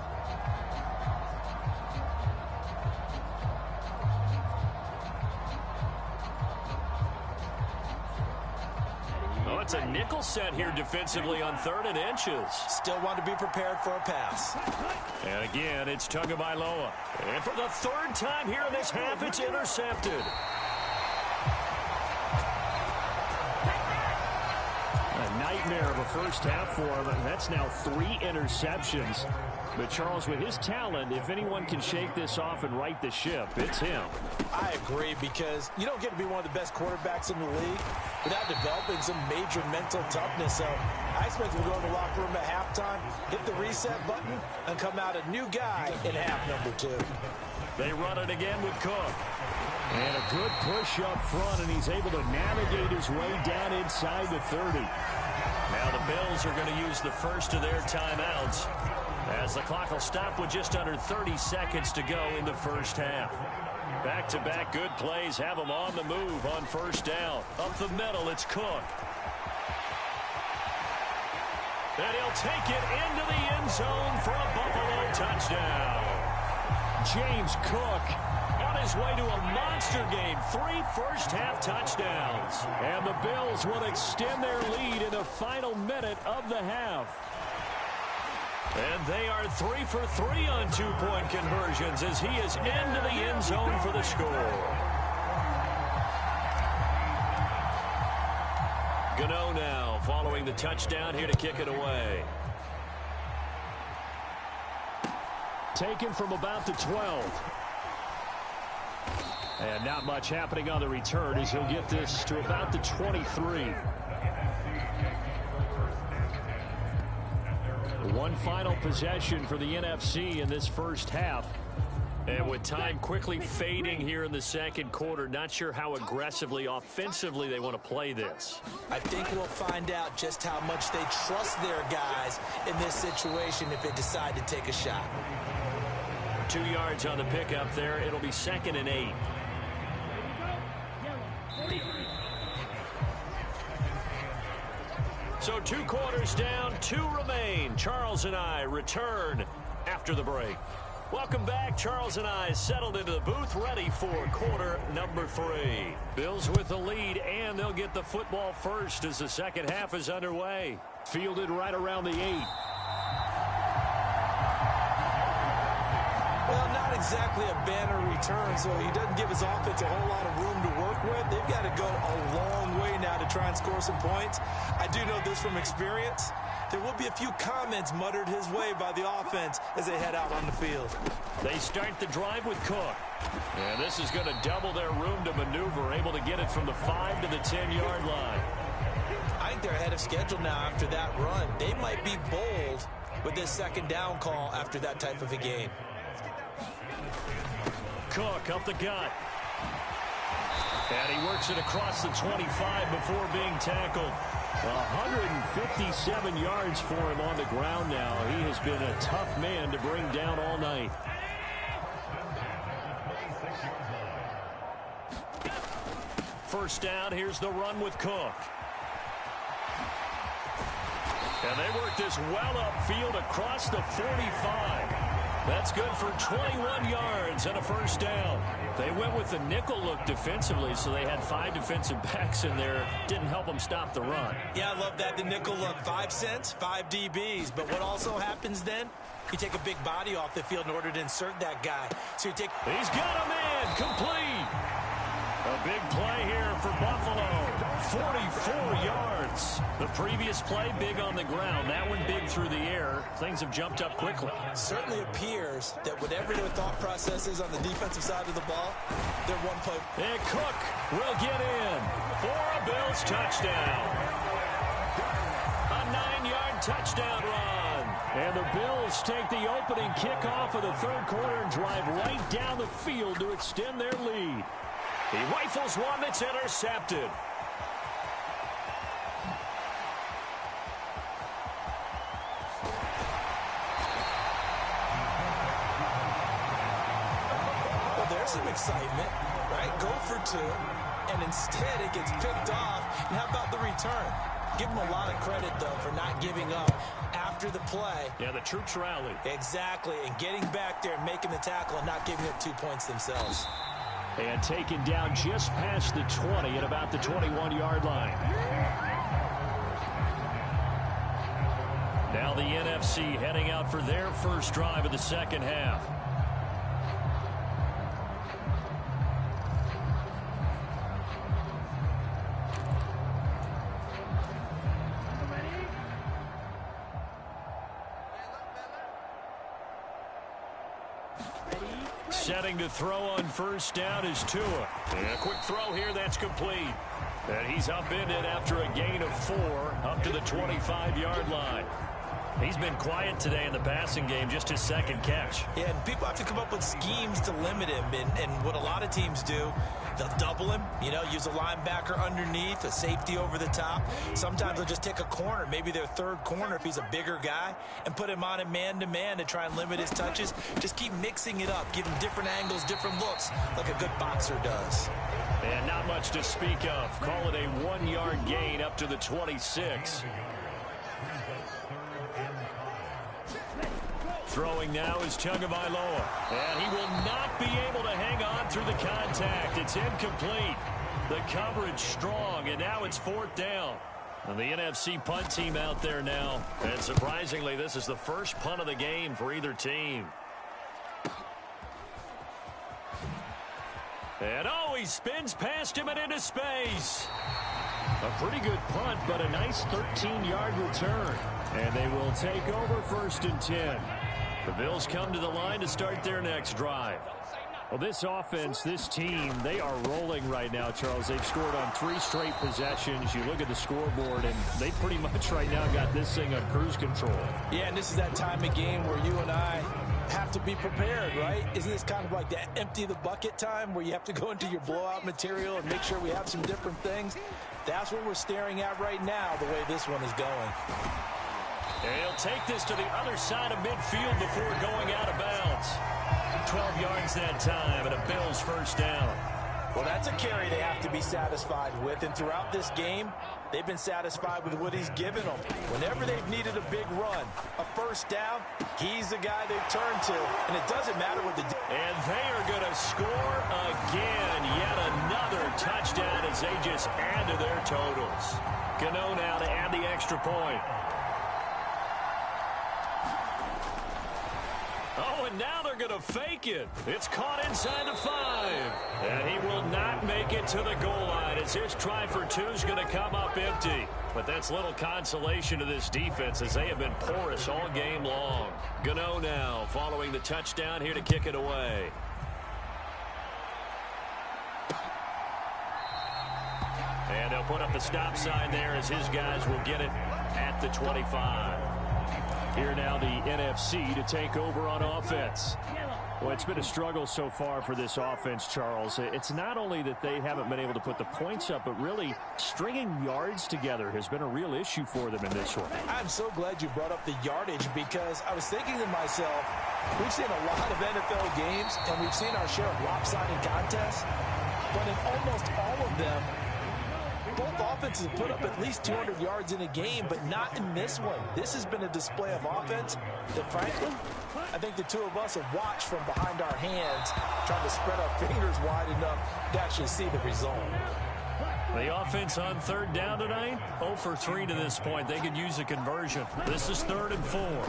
It's a nickel set here defensively on 3rd and inches. Still want to be prepared for a pass. And again, it's Tagovailoa. And for the 3rd time here in this half, it's intercepted. A nightmare of a first half for him. That's now 3 interceptions. But Charles, with his talent, if anyone can shake this off and right the ship, it's him. I agree, because you don't get to be one of the best quarterbacks in the league without developing some major mental toughness. So I expect we'll go in the locker room at halftime, hit the reset button, and come out a new guy in half number 2. They run it again with Cook. And a good push up front, and he's able to navigate his way down inside the 30. Now the Bills are going to use the first of their timeouts, as the clock will stop with just under 30 seconds to go in the first half. Back-to-back good plays have them on the move on first down. Up the middle, it's Cook. And he'll take it into the end zone for a Buffalo touchdown. James Cook on his way to a monster game. 3 first-half touchdowns. And the Bills will extend their lead in the final minute of the half. And they are 3 for 3 on 2-point conversions as he is into the end zone for the score. Gano now following the touchdown here to kick it away. Taken from about the 12. And not much happening on the return as he'll get this to about the 23. One final possession for the NFC in this first half. And with time quickly fading here in the second quarter, not sure how aggressively, offensively they want to play this. I think we'll find out just how much they trust their guys in this situation if they decide to take a shot. 2 yards on the pickup there. It'll be 2nd and 8. So 2 quarters down, 2 remain. Charles and I return after the break. Welcome back. Charles and I settled into the booth, ready for quarter number 3. Bills with the lead, and they'll get the football first as the second half is underway. Fielded right around the 8. Well, not exactly a banner return, so he doesn't give his offense a whole lot of room to work with. They've got to go a long way now to try and score some points. I do know this from experience. There will be a few comments muttered his way by the offense as they head out on the field. They start the drive with Cook. And this is going to double their room to maneuver, able to get it from the 5 to the 10-yard line. I think they're ahead of schedule now after that run. They might be bold with this second down call after that type of a game. Cook up the gut. And he works it across the 25 before being tackled. 157 yards for him on the ground now. He has been a tough man to bring down all night. First down, here's the run with Cook. And they work this well upfield across the 45. That's good for 21 yards and a first down. They went with the nickel look defensively, so they had 5 defensive backs in there. Didn't help them stop the run. Yeah, I love that. The nickel look, 5 cents, 5 DBs. But what also happens then? You take a big body off the field in order to insert that guy. So you take... He's got a man, complete. A big play here for Buffalo. 44 yards. The previous play, big on the ground. That one big through the air. Things have jumped up quickly. Certainly appears that whatever their thought process is on the defensive side of the ball, they're one play. And Cook will get in for a Bills touchdown. A touchdown run. And the Bills take the opening kickoff of the third quarter and drive right down the field to extend their lead. He rifles one that's intercepted. Well, there's some excitement, right? Go for two, and instead it gets picked off. And how about the return? Give them a lot of credit, though, for not giving up after the play. Yeah, the troops rallied. Exactly, and getting back there and making the tackle and not giving up 2 points themselves. And taken down just past the 20 at about the 21-yard line. Now the NFC heading out for their first drive of the second half. Setting to throw on first down is Tua. And a quick throw here, that's complete. And he's upended after a gain of 4 up to the 25-yard line. He's been quiet today in the passing game, just his second catch. Yeah, and people have to come up with schemes to limit him. And what a lot of teams do, they'll double him, use a linebacker underneath, a safety over the top. Sometimes they'll just take a corner, maybe their third corner if he's a bigger guy, and put him on a man-to-man to try and limit his touches. Just keep mixing it up, give him different angles, different looks, like a good boxer does. And not much to speak of. Call it a 1-yard gain up to the 26. Throwing now is Tagovailoa. And he will not be able to hang on through the contact. It's incomplete. The coverage strong, and now it's 4th down. And the NFC punt team out there now. And surprisingly, this is the first punt of the game for either team. And he spins past him and into space. A pretty good punt, but a nice 13-yard return. And they will take over 1st and 10. The Bills come to the line to start their next drive. Well, this offense, this team, they are rolling right now, Charles. They've scored on 3 straight possessions. You look at the scoreboard, and they pretty much right now got this thing on cruise control. Yeah, and this is that time of game where you and I have to be prepared, right? Isn't this kind of like that empty the bucket time where you have to go into your blowout material and make sure we have some different things? That's what we're staring at right now, the way this one is going. And he'll take this to the other side of midfield before going out of bounds. 12 yards that time, and a Bills first down. Well, that's a carry they have to be satisfied with, and throughout this game, they've been satisfied with what he's given them. Whenever they've needed a big run, a first down, he's the guy they've turned to, and it doesn't matter what the... And they are going to score again. Yet another touchdown as they just add to their totals. Gano now to add the extra point. Oh, and now they're going to fake it. It's caught inside the 5. And he will not make it to the goal line as his try for 2 is going to come up empty. But that's little consolation to this defense as they have been porous all game long. Gano now following the touchdown here to kick it away. And they'll put up the stop sign there as his guys will get it at the 25. Here now the NFC to take over on offense. Well, it's been a struggle so far for this offense, Charles. It's not only that they haven't been able to put the points up, but really stringing yards together has been a real issue for them in this one. I'm so glad you brought up the yardage because I was thinking to myself, we've seen a lot of NFL games and we've seen our share of lopsided contests, but in almost all of them, both offenses have put up at least 200 yards in a game, but not in this one. This has been a display of offense that, frankly, I think the two of us have watched from behind our hands, trying to spread our fingers wide enough to actually see the result. The offense on 3rd down tonight, 0 for 3 to this point. They could use a conversion. This is 3rd and 4. And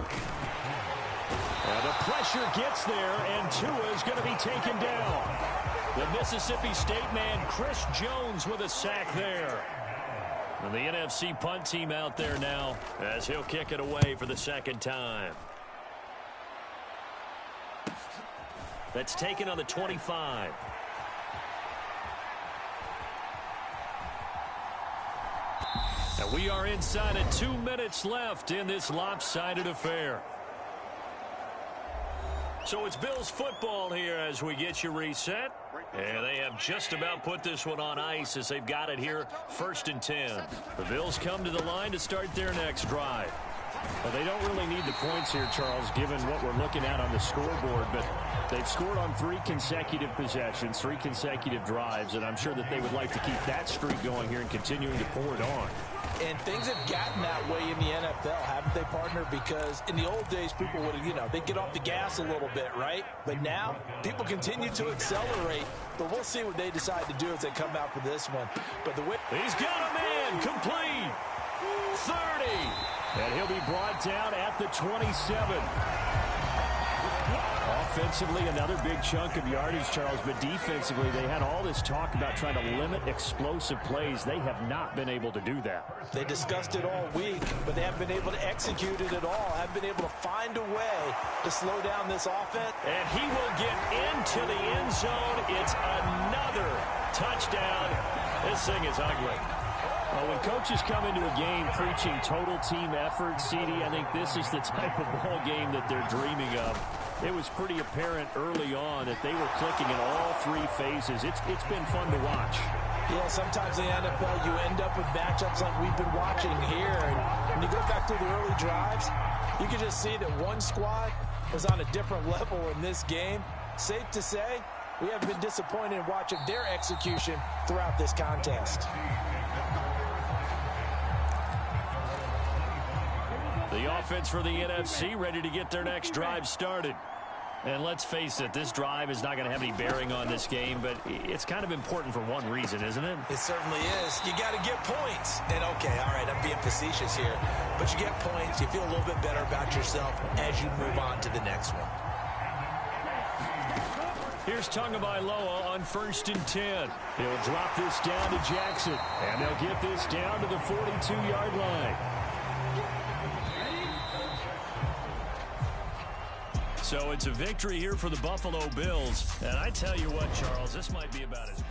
the pressure gets there, and Tua is going to be taken down. The Mississippi State man, Chris Jones, with a sack there. And the NFC punt team out there now as he'll kick it away for the 2nd time. That's taken on the 25. Now We are inside of 2 minutes left in this lopsided affair. So it's Bills football here as we get you reset. And they have just about put this one on ice as they've got it here, 1st and 10. The Bills come to the line to start their next drive. Well, they don't really need the points here, Charles, given what we're looking at on the scoreboard. But they've scored on 3 consecutive possessions, 3 consecutive drives, and I'm sure that they would like to keep that streak going here and continuing to pour it on. And things have gotten that way in the NFL, haven't they, partner? Because in the old days, people would, they'd get off the gas a little bit, right? But now, people continue to accelerate. But we'll see what they decide to do as they come out for this one. But the way he's got a man complete. 30. And he'll be brought down at the 27. Offensively, another big chunk of yardage, Charles, but defensively, they had all this talk about trying to limit explosive plays. They have not been able to do that. They discussed it all week, but they haven't been able to execute it at all. Haven't been able to find a way to slow down this offense. And he will get into the end zone. It's another touchdown. This thing is ugly. Well, when coaches come into a game preaching total team effort, CD, I think this is the type of ball game that they're dreaming of. It was pretty apparent early on that they were clicking in all 3 phases. It's been fun to watch. Yeah, sometimes in the NFL you end up with matchups like we've been watching here. And when you go back to the early drives, you can just see that one squad was on a different level in this game. Safe to say, we have been disappointed in watching their execution throughout this contest. The offense for the NFC ready to get their next drive started. And let's face it, this drive is not going to have any bearing on this game, but it's kind of important for one reason, isn't it? It certainly is. You got to get points. And okay, all right, I'm being facetious here, but you get points, you feel a little bit better about yourself as you move on to the next one. Here's Tagovailoa on 1st and 10. He'll drop this down to Jackson, and they'll get this down to the 42-yard line. So it's a victory here for the Buffalo Bills. And I tell you what, Charles, this might be about as